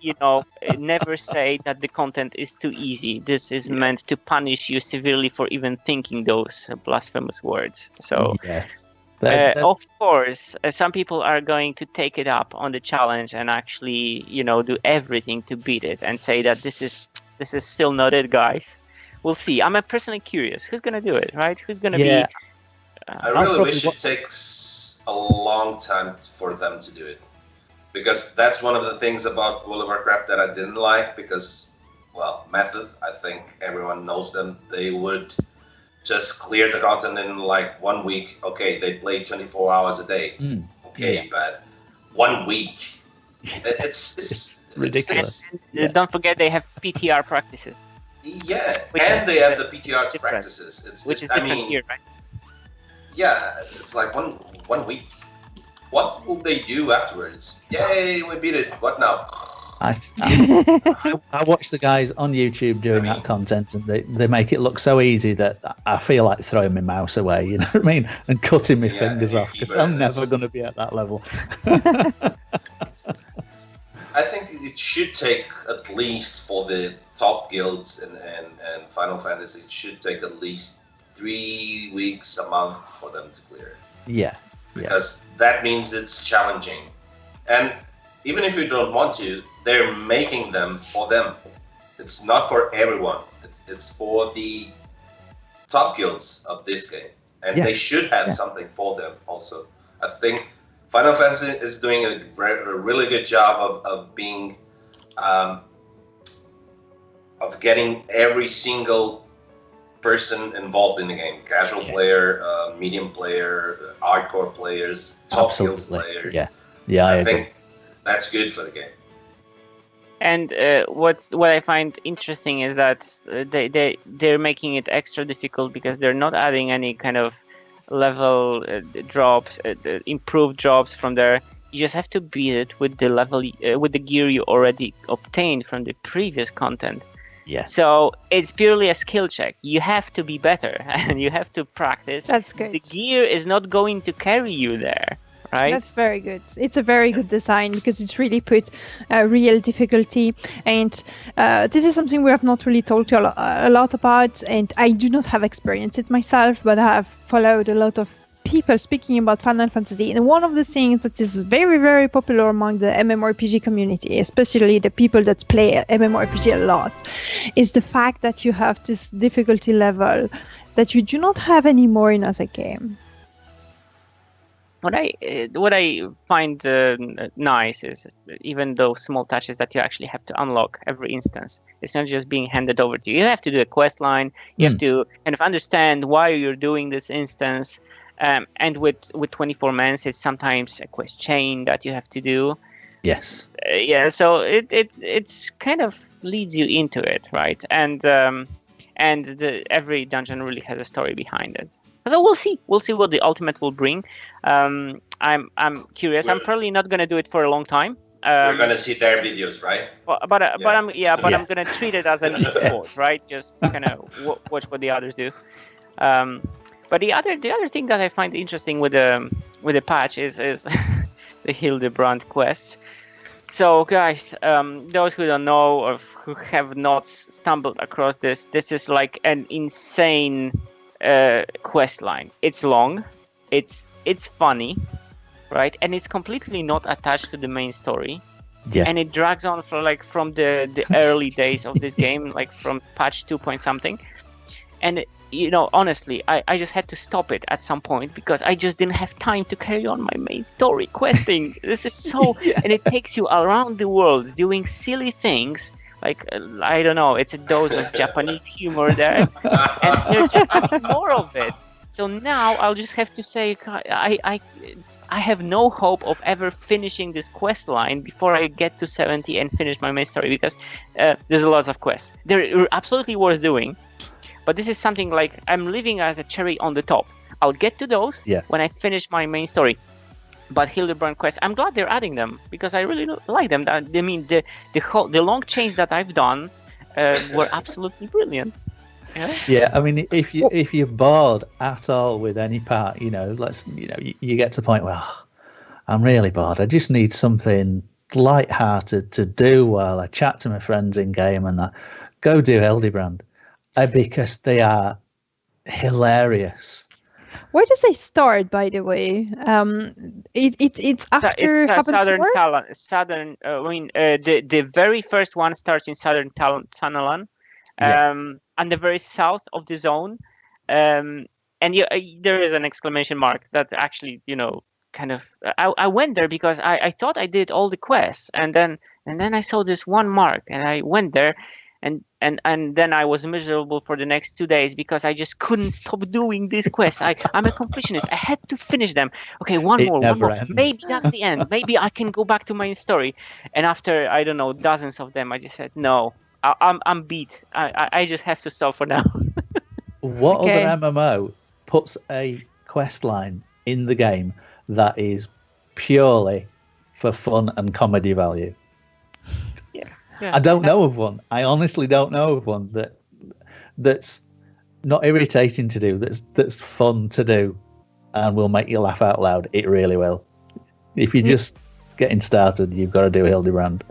never say that the content is too easy. This is meant to punish you severely for even thinking those blasphemous words. So, of course, some people are going to take it up on the challenge and actually, do everything to beat it and say that this is still not it, guys. We'll see. I'm personally curious. Who's going to do it, right? Who's going to be... I really wish it takes a long time for them to do it, because that's one of the things about World of Warcraft that I didn't like, because, method, I think everyone knows them. They would just clear the content in like 1 week. Okay, they play 24 hours a day. But 1 week, it's ridiculous. Don't forget they have PTR practices. Yeah, and they have the PTR practices. Which is different here, right? Yeah, it's like one week. What will they do afterwards? Yay, we beat it. What now? I watch the guys on YouTube doing that content, and they make it look so easy that I feel like throwing my mouse away, you know what I mean? And cutting my fingers off, because I'm never going to be at that level. I think it should take, at least for the top guilds and Final Fantasy, it should take at least 3 weeks, a month for them to clear. Because that means it's challenging. And even if you don't want to, they're making them for them. It's not for everyone. It's for the top guilds of this game. And they should have something for them also. I think Final Fantasy is doing a really good job of being... of getting every single person involved in the game. Casual player, medium player, hardcore players, top guild players. I think that's good for the game. And what I find interesting is that they're making it extra difficult because they're not adding any kind of level drops, improved drops from there. You just have to beat it with the level, with the gear you already obtained from the previous content. So it's purely a skill check. You have to be better and you have to practice. That's good. The gear is not going to carry you there, right? That's very good. It's a very good design because it's really put real difficulty, and this is something we have not really talked a lot about, and I do not have experience it myself, but I have followed a lot of people speaking about Final Fantasy, and one of the things that is very, very popular among the MMORPG community, especially the people that play MMORPG a lot, is the fact that you have this difficulty level that you do not have anymore in other game. What I find nice is even those small touches that you actually have to unlock every instance. It's not just being handed over to you. You have to do a quest line. You have to kind of understand why you're doing this instance. And with 24 mans, it's sometimes a quest chain that you have to do. Yes. So it's kind of leads you into it, right? And every dungeon really has a story behind it. So we'll see what the ultimate will bring. I'm curious. I'm probably not going to do it for a long time. We're going to see their videos, right? But I'm going to treat it as an e-sport, right? Just kind of watch what the others do. But the other thing that I find interesting with the patch is the Hildebrand quests. So guys, those who don't know or who have not stumbled across this is like an insane quest line. It's long, it's funny, right? And it's completely not attached to the main story. Yeah. And it drags on from the early days of this game, like from patch 2 point something. And honestly, I just had to stop it at some point because I just didn't have time to carry on my main story questing. This is so, and it takes you around the world doing silly things. Like, I don't know, it's a dose of Japanese humor there. And there's just more of it. So now I'll just have to say, I have no hope of ever finishing this quest line before I get to 70 and finish my main story because there's lots of quests. They're absolutely worth doing. But this is something like I'm leaving as a cherry on the top. I'll get to those when I finish my main story. But Hildebrand quests, I'm glad they're adding them because I really like them. I mean, the long chains that I've done were absolutely brilliant. Yeah, I mean, if you're bored at all with any part, you get to the point where I'm really bored. I just need something light-hearted to do while I chat to my friends in game and that. Go do Hildebrand. Because they are hilarious. Where does they start, by the way? It's after Southern Talon. The very first one starts in Southern Tanalan, and the very south of the zone, and there is an exclamation mark that actually, kind of. I went there because I thought I did all the quests, and then I saw this one mark, and I went there. And then I was miserable for the next 2 days because I just couldn't stop doing these quests. I'm a completionist. I had to finish them. Okay, one more. Maybe that's the end. Maybe I can go back to my story. And after, I don't know, dozens of them, I just said, no, I'm beat. I just have to stop for now. What other MMO puts a quest line in the game that is purely for fun and comedy value? Yeah. I don't know of one. I honestly don't know of one that's not irritating to do, that's fun to do, and will make you laugh out loud. It really will. If you're just getting started, you've got to do Hildebrand.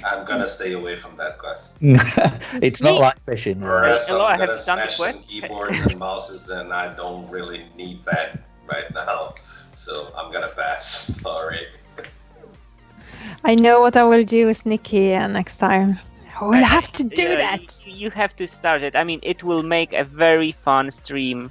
I'm gonna stay away from that quest. It's not like fishing. Right? I'm gonna smash some keyboards and mouses, and I don't really need that right now. So I'm gonna pass. Sorry. I know what I will do with Nikki next time. I will have to do that. You have to start it. I mean, it will make a very fun stream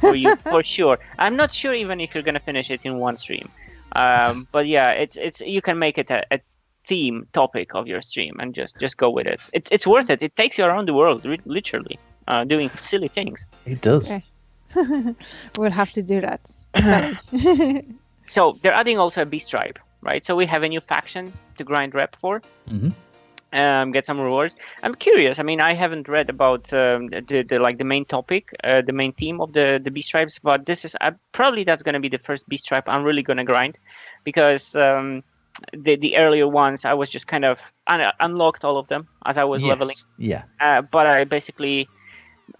for you, for sure. I'm not sure even if you're gonna finish it in one stream. But yeah, it's you can make it a theme topic of your stream and just go with it. It's worth it. It takes you around the world, literally, doing silly things. It does. Okay. We'll have to do that. So they're adding also a beast tribe. Right, so we have a new faction to grind rep for, get some rewards. I'm curious. I mean, I haven't read about the main topic, the main theme of the beast tribes, but this is probably that's going to be the first beast tribe I'm really going to grind, because the earlier ones I was just kind of unlocked all of them as I was leveling. Yeah. But I basically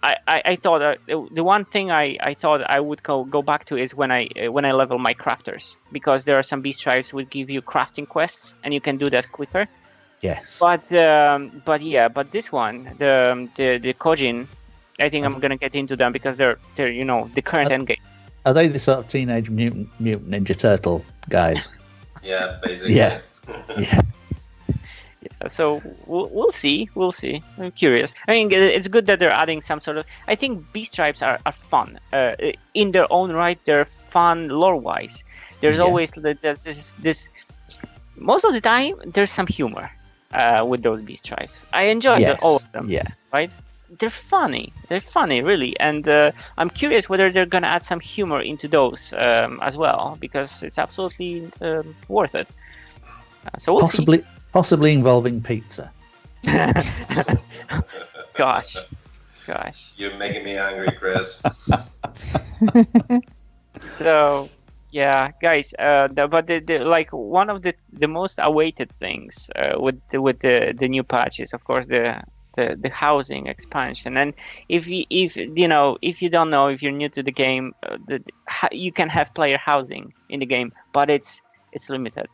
I thought the one thing I thought I would go back to is when I level my crafters, because there are some beast tribes would give you crafting quests and you can do that quicker. Yes. But this one, the Kojin, I think I'm gonna get into them because they're the current endgame. Are they the sort of teenage mutant Ninja Turtle guys? Yeah, basically. Yeah. Yeah. So we'll see. I'm curious. I mean, it's good that they're adding some sort of. I think beast tribes are fun in their own right. They're fun lore-wise. There's always this. Most of the time, there's some humor with those beast tribes. I enjoy all of them. Yeah. Right. They're funny. Really, and I'm curious whether they're gonna add some humor into those as well, because it's absolutely worth it. So we'll see. Possibly involving pizza. Gosh. You're making me angry, Chris. So, yeah, guys. But like one of the most awaited things with the new patch is, of course, the housing expansion. And if you don't know, if you're new to the game, you can have player housing in the game, but it's limited.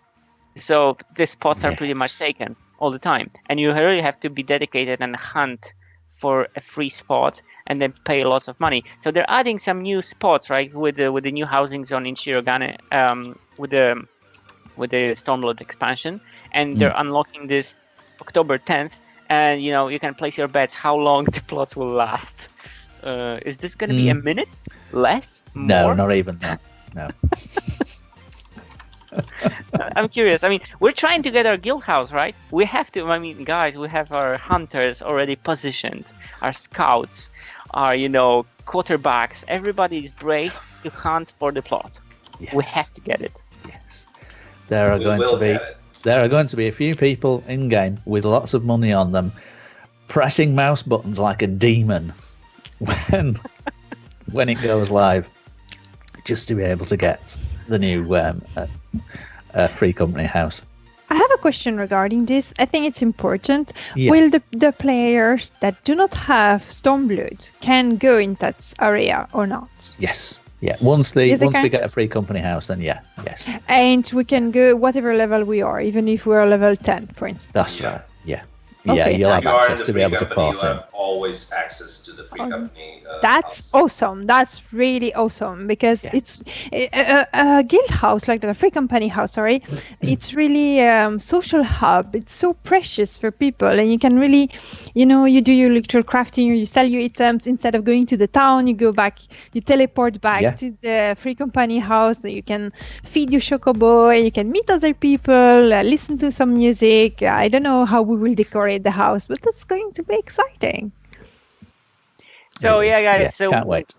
So the spots are pretty much taken all the time, and you really have to be dedicated and hunt for a free spot and then pay lots of money. So they're adding some new spots, right, with the new housing zone in Shirogane, with the Stormlord expansion, and they're unlocking this October 10th, and you can place your bets how long the plots will last. Is this going to be a minute? Less? More? No, not even that. No. I'm curious. I mean, we're trying to get our guild house, right? We have to. I mean, guys, we have our hunters already positioned, our scouts, our quarterbacks. Everybody is braced to hunt for the plot. Yes. We have to get it. Yes. There are going to be a few people in game with lots of money on them, pressing mouse buttons like a demon when it goes live, just to be able to get the new free company house. I have a question regarding this. I think it's important. Yeah. Will the players that do not have Stormblood can go in that area or not? Yes. Yeah. Once we get a free company house, then yes. And we can go whatever level we are, even if we're level 10, for instance. That's right. Yeah. Okay. Yeah, you'll have access to be able to company, port in. Always access to the free company. That's house. Awesome. That's really awesome, because it's a guild house, like the free company house. Sorry, it's really social hub. It's so precious for people, and you can really, you do your little crafting, or you sell your items instead of going to the town. You go back, you teleport back to the free company house. You can feed your chocobo. You can meet other people, listen to some music. I don't know how we will decorate the house, but that's going to be exciting. So guys, so can't wait.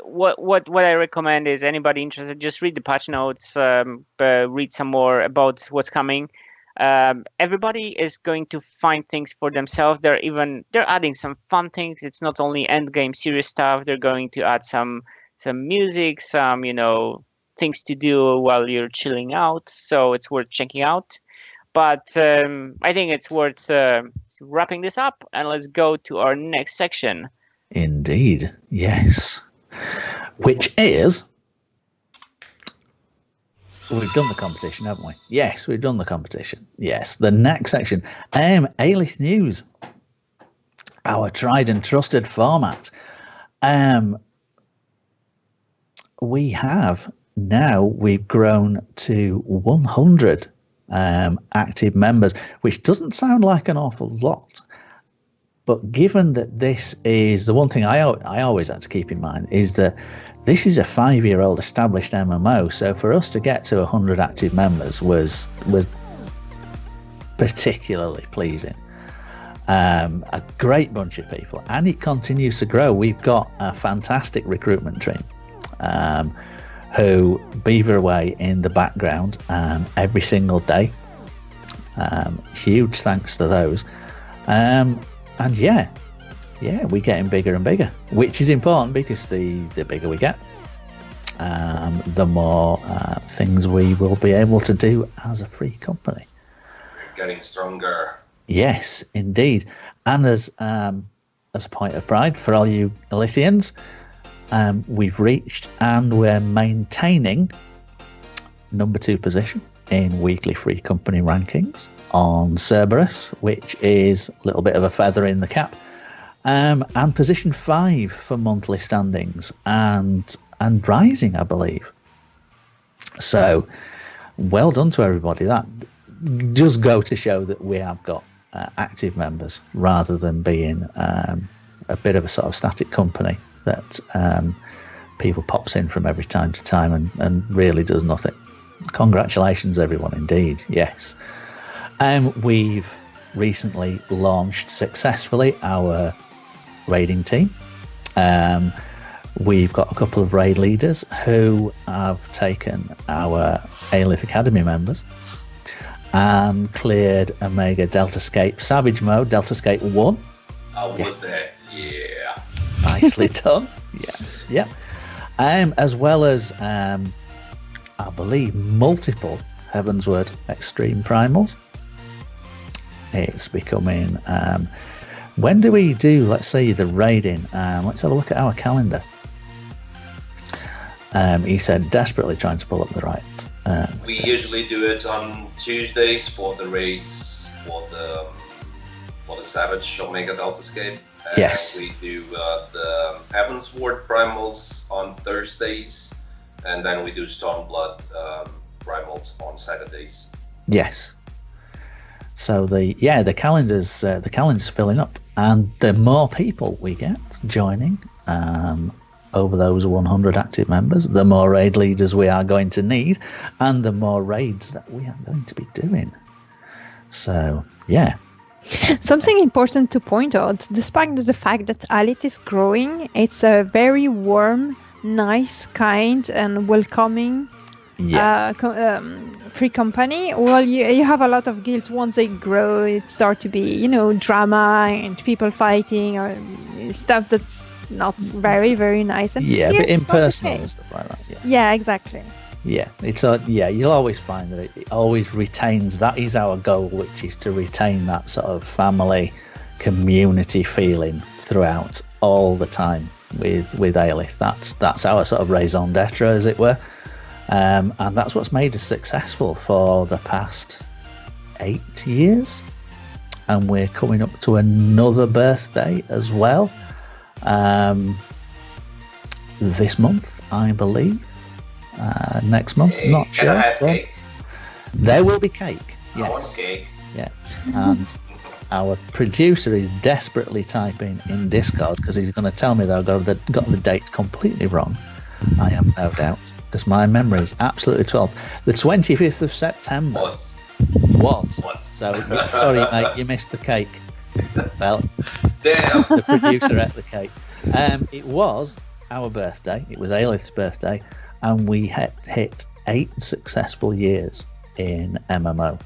What I recommend is, anybody interested, just read the patch notes, read some more about what's coming. Everybody is going to find things for themselves. They're adding some fun things. It's not only end game serious stuff. They're going to add some music, some things to do while you're chilling out. So it's worth checking out. But I think it's worth wrapping this up, and let's go to our next section. Indeed, yes. Which is, we've done the competition, haven't we? Yes, we've done the competition. Yes, the next section, Alith News, our tried and trusted format. We've grown to 100 active members, which doesn't sound like an awful lot. But given that this is the one thing I always have to keep in mind, is that this is a 5-year-old established MMO. So for us to get to 100 active members was particularly pleasing. A great bunch of people, and it continues to grow. We've got a fantastic recruitment team who beaver away in the background every single day. Huge thanks to those. And we're getting bigger and bigger, which is important, because the bigger we get, the more things we will be able to do as a free company. We're getting stronger. Yes, indeed. And as as a point of pride for all you Alithians, we've reached and we're maintaining number 2 position in weekly free company rankings on Cerberus, which is a little bit of a feather in the cap, and position 5 for monthly standings and rising, I believe. So well done to everybody. That does go to show that we have got active members rather than being a bit of a sort of static company that people pops in from every time to time and really does nothing. Congratulations, everyone, indeed. Yes. We've recently launched successfully our raiding team. We've got a couple of raid leaders who have taken our Alith Academy members and cleared Omega Deltascape Savage Mode, Deltascape 1. I was there. Yeah. Nicely done. Yeah. As well as, I believe, multiple Heavensward Extreme Primals. It's becoming... when do we do, let's say, the raiding? Let's have a look at our calendar. He said, desperately trying to pull up the right... we usually do it on Tuesdays for the raids for the Savage Omega Deltascape. Yes. We do the Heavensward Primals on Thursdays, and then we do Stormblood Primals on Saturdays. Yes. So the calendar's filling up, and the more people we get joining over those 100 active members, the more raid leaders we are going to need, and the more raids that we are going to be doing. So yeah. Something important to point out, despite the fact that Alith is growing, it's a very warm, nice, kind, and welcoming free company. Well, you have a lot of guilds. Once they grow, it starts to be, drama and people fighting or stuff that's not very, very nice. And a bit impersonal and stuff like that. Yeah, exactly. Yeah, you'll always find that it always retains. That is our goal, which is to retain that sort of family, community feeling throughout all the time with Alith. That's our sort of raison d'etre, as it were, and that's what's made us successful for the past 8 years. And we're coming up to another birthday as well, this month, I believe. Next month, not sure. Can I have cake? There will be cake. Yes. I want cake. Yeah, and our producer is desperately typing in Discord because he's going to tell me that I've got the date completely wrong. I have no doubt because my memory is absolutely 12. The 25th of September was. So sorry, mate, you missed the cake. Well, damn. The producer ate the cake. It was our birthday. It was Alith's birthday. And we hit 8 successful years in MMO.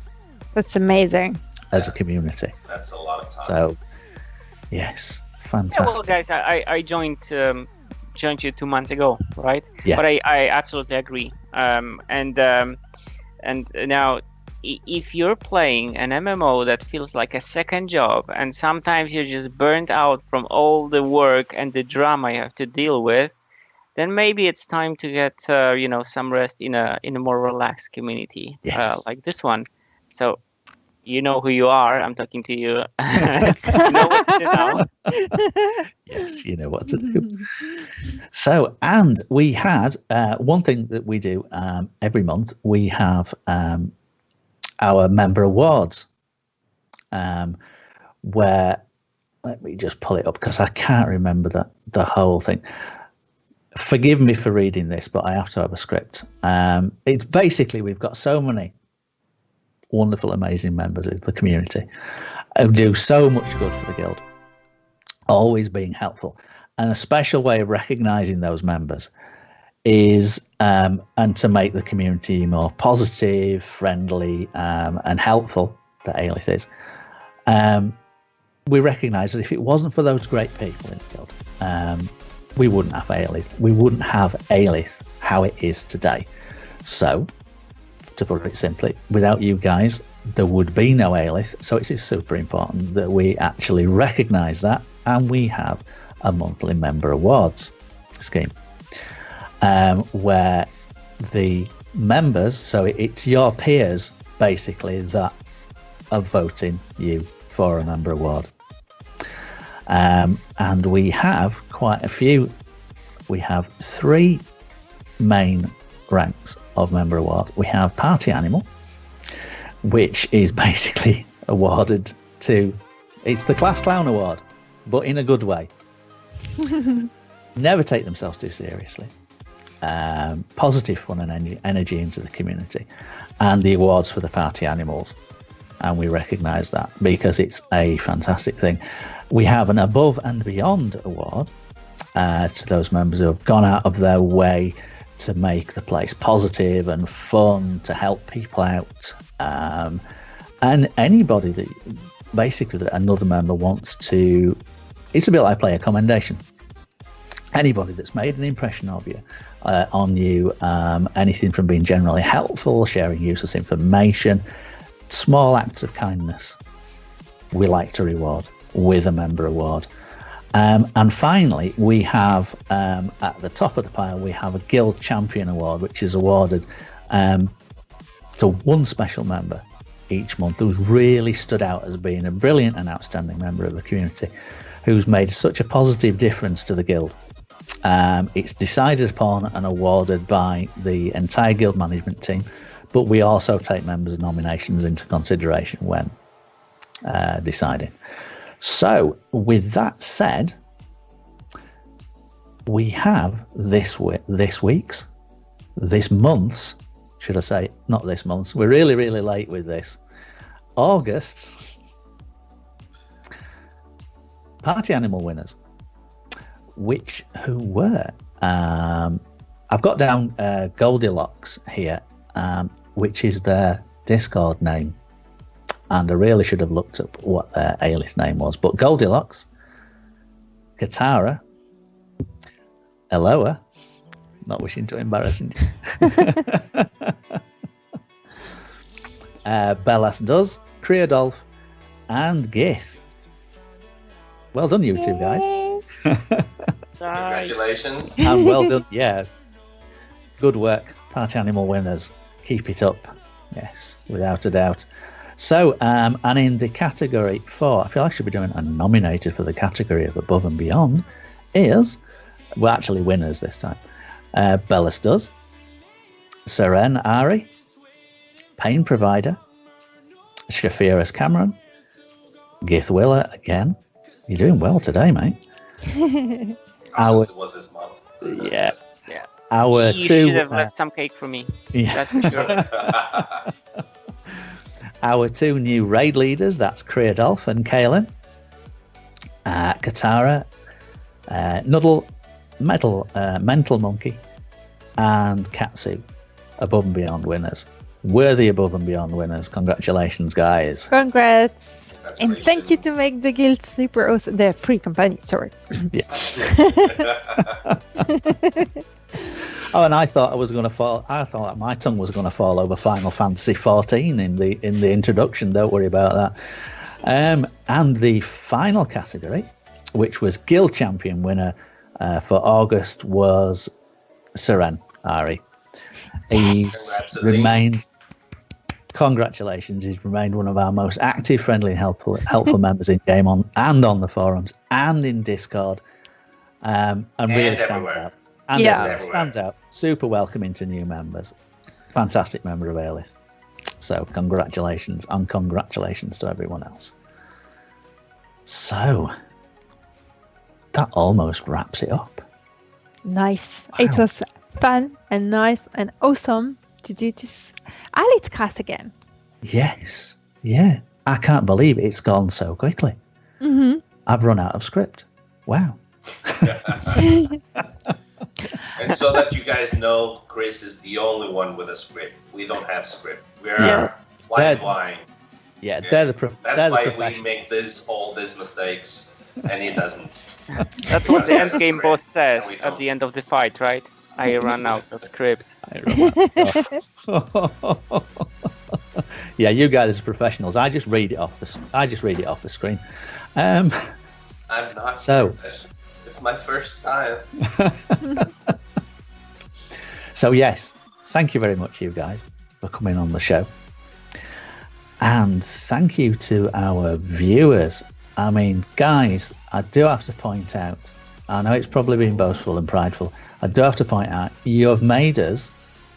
That's amazing. As a community. That's a lot of time. So, yes, fantastic. Yeah, well, guys, I joined you 2 months ago, right? Yeah. But I absolutely agree. And now, if you're playing an MMO that feels like a second job, and sometimes you're just burnt out from all the work and the drama you have to deal with, then maybe it's time to get some rest in a more relaxed community, like this one. So you know who you are. I'm talking to you. You know what to do now. Yes, you know what to do. So, and we had one thing that we do every month. We have our member awards, where, let me just pull it up because I can't remember the whole thing. Forgive me for reading this, but I have to have a script. It's basically, we've got so many wonderful, amazing members of the community who do so much good for the guild, always being helpful. And a special way of recognizing those members is, and to make the community more positive, friendly, and helpful, that Alith is, we recognize that if it wasn't for those great people in the guild, we wouldn't have Alith. We wouldn't have Alith how it is today. So, to put it simply, without you guys, there would be no Alith. So it's super important that we actually recognise that and we have a monthly member awards scheme, where the members, so it's your peers basically that are voting you for a member award. And we have quite a few. We have 3 main ranks of member award. We have Party Animal, which is basically awarded to, it's the Class Clown Award, but in a good way. Never take themselves too seriously. Positive fun and energy into the community, and the awards for the Party Animals. And we recognise that because it's a fantastic thing. We have an Above and Beyond award to those members who have gone out of their way to make the place positive and fun, to help people out. And anybody that basically that another member wants to, it's a bit like player commendation. Anybody that's made an impression of you, on you, anything from being generally helpful, sharing useless information, small acts of kindness, we like to reward with a member award. And finally, we have at the top of the pile, we have a Guild Champion Award, which is awarded to one special member each month who's really stood out as being a brilliant and outstanding member of the community, who's made such a positive difference to the guild. It's decided upon and awarded by the entire guild management team, but we also take members' nominations into consideration when deciding. So, with that said, we have this month's, should I say, not this month's, we're really, really late with this, August's Party Animal winners, who were, I've got down Goldilocks here, which is their Discord name, and I really should have looked up what their Alith name was, but Goldilocks, Katara, Elloa, not wishing to embarrass you, Belazarus, Krysalan, and Gith. Well done, you two guys. Congratulations. And well done, yeah. Good work, Party Animal winners. Keep it up. Yes, without a doubt. So, and in the category for, I feel I should be doing a nominated for the category of Above and Beyond, is, well, actually winners this time, Belazarus, Seren Ari, Pain Provider, Shafiras Cameron, Githwiller again. You're doing well today, mate. This was his month. Yeah. You should have left some cake for me. Yeah. That's for sure. Our 2 new raid leaders, that's Krysalan and Kaelin. Katara, Nuddle, Mental Monkey, and Katsu, Above and Beyond winners. Worthy Above and Beyond winners. Congratulations, guys. Congrats. And thank you to make the guild super awesome. The free company, sorry. Yeah. Oh, and I thought I was going to fall. I thought my tongue was going to fall over Final Fantasy XIV in the introduction. Don't worry about that. And the final category, which was Guild Champion winner for August, was Seren Ari. He's remained. Congratulations! He's remained one of our most active, friendly, and helpful members in game on the forums and in Discord, and really stands out. And stands out. Super welcoming to new members. Fantastic member of Alith. So congratulations and congratulations to everyone else. So that almost wraps it up. Nice. Wow. It was fun and nice and awesome to do this Alith-Cast again. Yes. Yeah. I can't believe it's gone so quickly. Mm-hmm. I've run out of script. Wow. And so that you guys know, Chris is the only one with a script. We don't have script. We're flying blind. Yeah, That's why we make all these mistakes, and he doesn't. That's what the end game boss says at the end of the fight, right? I run out of script. Yeah, you guys are professionals. I just read it off the screen. And I'm not. So it's my first time. So yes, thank you very much, you guys, for coming on the show. And thank you to our viewers. I mean, guys, I do have to point out, I know it's probably been boastful and prideful, I do have to point out, you have made us,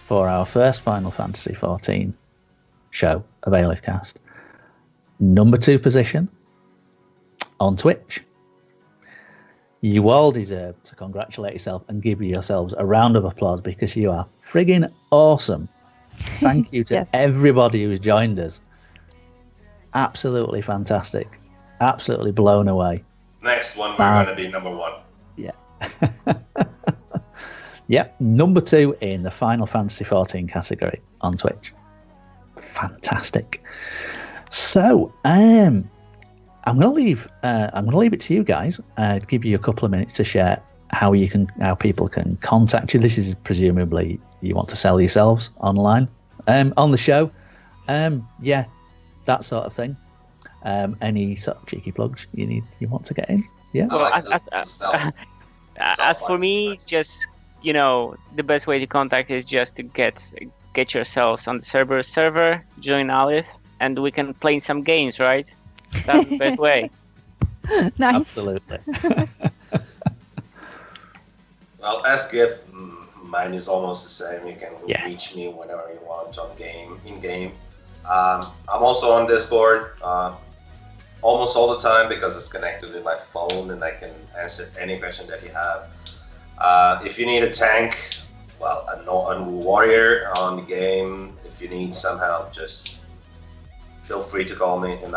for our first Final Fantasy XIV show of Alith-Cast, number 2 position on Twitch. You all deserve to congratulate yourself and give yourselves a round of applause because you are friggin' awesome. Thank you to Yes. everybody who's joined us. Absolutely fantastic. Absolutely blown away. Next one, we're going to be number 1. Yeah. Yep, number 2 in the Final Fantasy XIV category on Twitch. Fantastic. So, I'm going to leave it to you guys. Give you a couple of minutes to share how people can contact you. This is presumably you want to sell yourselves online on the show. Yeah, that sort of thing. Any sort of cheeky plugs you want to get in? Yeah. Well, as for me, just the best way to contact is just to get yourselves on the server, join Alith, and we can play some games, right? That's the best way. Nice. Absolutely. Well, as Gith, mine is almost the same. You can reach me whenever you want in game. I'm also on Discord almost all the time because it's connected with my phone and I can answer any question that you have. If you need a tank, a warrior on the game, if you need some help, just feel free to call me, and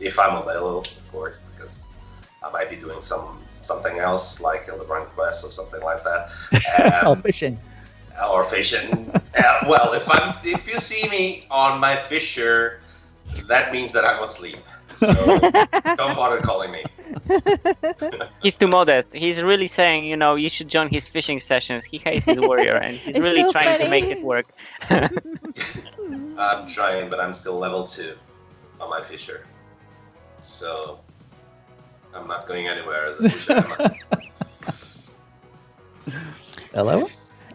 if I'm available, of course, because I might be doing something else like Hildebrand Quest or something like that. Or fishing. Or fishing. Well, if you see me on my fisher, that means that I'm asleep. So don't bother calling me. He's too modest. He's really saying, you should join his fishing sessions. He hates his warrior, and he's really so trying funny. to make it work. I'm trying, but I'm still level 2 on my fisher. So I'm not going anywhere as a fisher. Hello?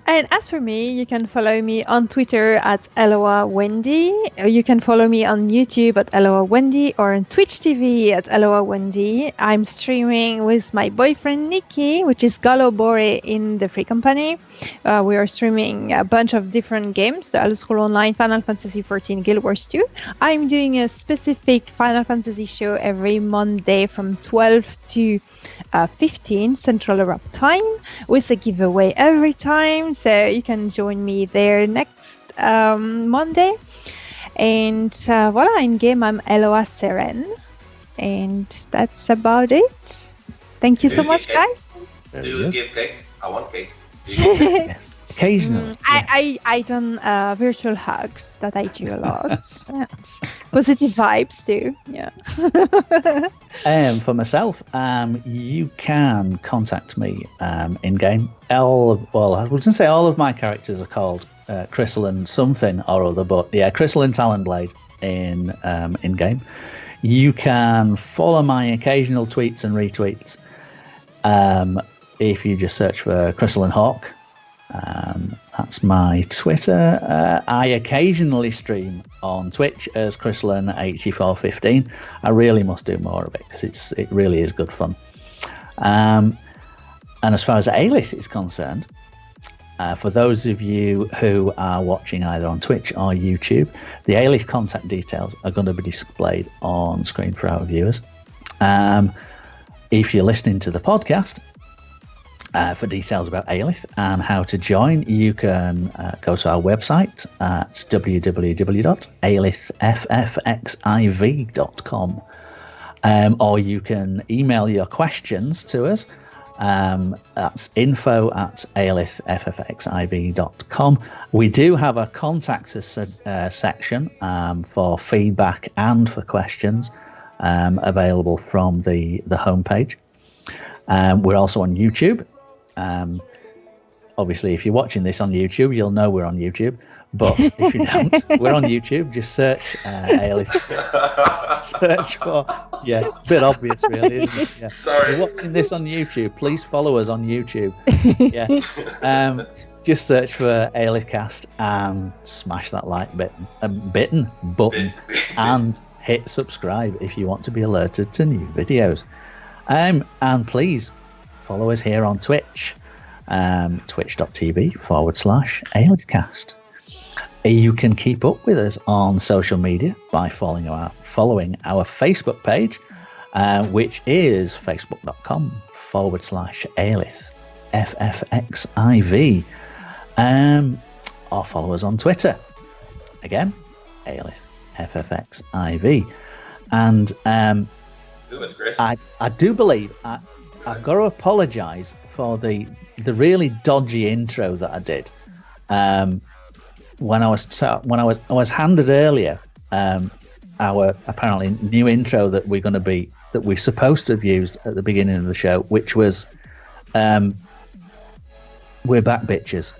And as for me, you can follow me on Twitter at Elloa Wendy. You can follow me on YouTube at Elloa Wendy or on Twitch TV at Elloa Wendy. I'm streaming with my boyfriend Nikki, which is Galo Bore in the Free Company. We are streaming a bunch of different games, the Elder Scrolls Online, Final Fantasy XIV, Guild Wars 2. I'm doing a specific Final Fantasy show every Monday from 12 to 15 Central Europe time with a giveaway every time. So you can join me there next Monday. And voila, in game I'm Elloa Seren. And that's about it. Thank you so much, guys. Do you give cake? I want cake. Yes. Occasionally. I done virtual hugs that I do a lot. Yes. Positive vibes too. Yeah. For myself, you can contact me in game. I was going to say all of my characters are called Krysalan something or other, but yeah, Krysalan Talonblade in game. You can follow my occasional tweets and retweets if you just search for Krysalan Hawk. That's my Twitter. I occasionally stream on Twitch as Krysalan8415. I really must do more of it because it really is good fun. And as far as Alith is concerned, for those of you who are watching either on Twitch or YouTube, the Alith contact details are going to be displayed on screen for our viewers. If you're listening to the podcast, for details about Alith and how to join, you can go to our website at www.alithffxiv.com, or you can email your questions to us. That's info@alithffxiv.com. We do have a contact us section for feedback and for questions available from the homepage. We're also on YouTube. obviously, if you're watching this on YouTube, you'll know we're on YouTube. But if you don't, we're on YouTube. Just search Alith. Search for, a bit obvious, really, isn't it? Yeah. Sorry. If you're watching this on YouTube, please follow us on YouTube. Yeah. Just search for Alith-Cast and smash that like button and hit subscribe if you want to be alerted to new videos. And please follow us here on Twitch, twitch.tv/Alith-Cast. You can keep up with us on social media by following our Facebook page, which is facebook.com/Alith FFXIV. Or follow us on Twitter. Again, Alith FFXIV. And I do believe I've got to apologise for the really dodgy intro that I did. When I was handed earlier our apparently new intro that we're supposed to have used at the beginning of the show, which was "We're back, bitches."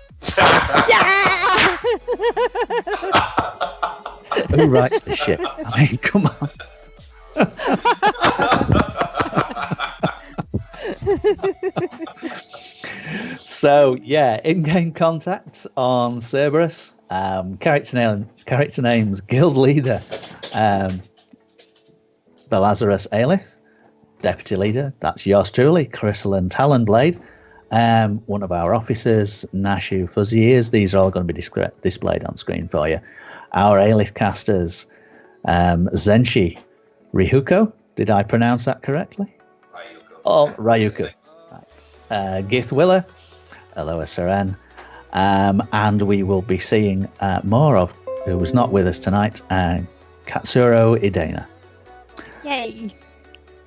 Yeah! Who writes this shit? I mean, come on. So in-game contacts on Cerberus, character names, guild leader, Belazarus Alith, deputy leader, that's yours truly, Krysalan Talonblade, one of our officers, Nashu Fuzzy Ears. These are all going to be displayed on screen for you. Our Alith-casters, Zenshi Ryuko, did I pronounce that correctly? Ryuko. Oh, Ryuko. Right. Githwiller, Elloa Seren, and we will be seeing more of, who was not with us tonight, Katsuro Idena. Yay!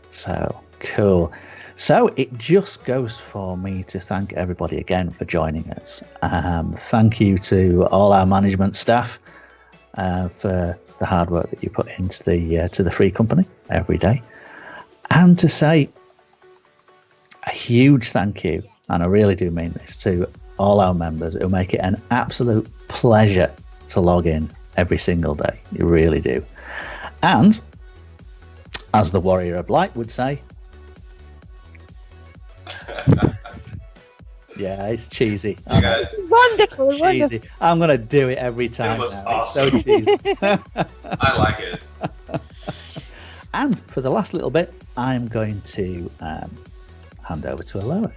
So, cool. So, it just goes for me to thank everybody again for joining us. Thank you to all our management staff for the hard work that you put into the free company every day. And to say a huge thank you, and I really do mean this, to all our members who make it an absolute pleasure to log in every single day. You really do. And, as the Warrior of Light would say, yeah, it's cheesy. Wonderful, cheesy. wonderful. I'm going to do it every time. It was now. awesome. It's so cheesy. I like it. And for the last little bit, I'm going to hand over to Elloa.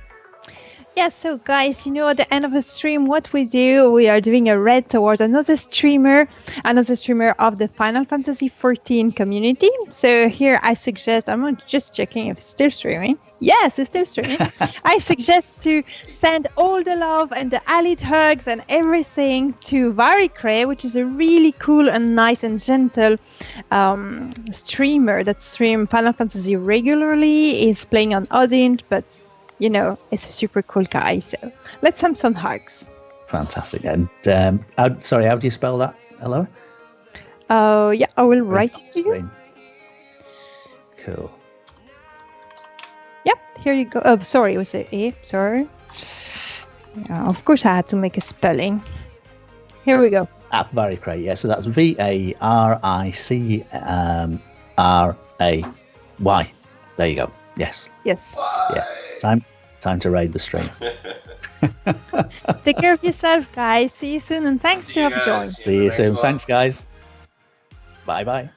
Yeah, so guys, at the end of the stream, what we do, we are doing a raid towards another streamer of the Final Fantasy XIV community. So here I suggest, I'm just checking if it's still streaming. Yes, it's still streaming. I suggest to send all the love and the Alith hugs and everything to Varicray, which is a really cool and nice and gentle streamer that streams Final Fantasy regularly. Is playing on Odin, but it's a super cool guy. So let's send some hugs. Fantastic. And how do you spell that, Elloa? Oh, yeah, I will write it to you. Cool. Yep, here you go. Oh, sorry, it was A. Sorry. Yeah, of course, I had to make a spelling. Here we go. Varicray. Yeah, so that's Varicray. There you go. Yes. Yes. Yeah. Time to raid the stream. Take care of yourself, guys. See you soon, and thanks to have joined. See you soon. Thanks, guys. Bye-bye.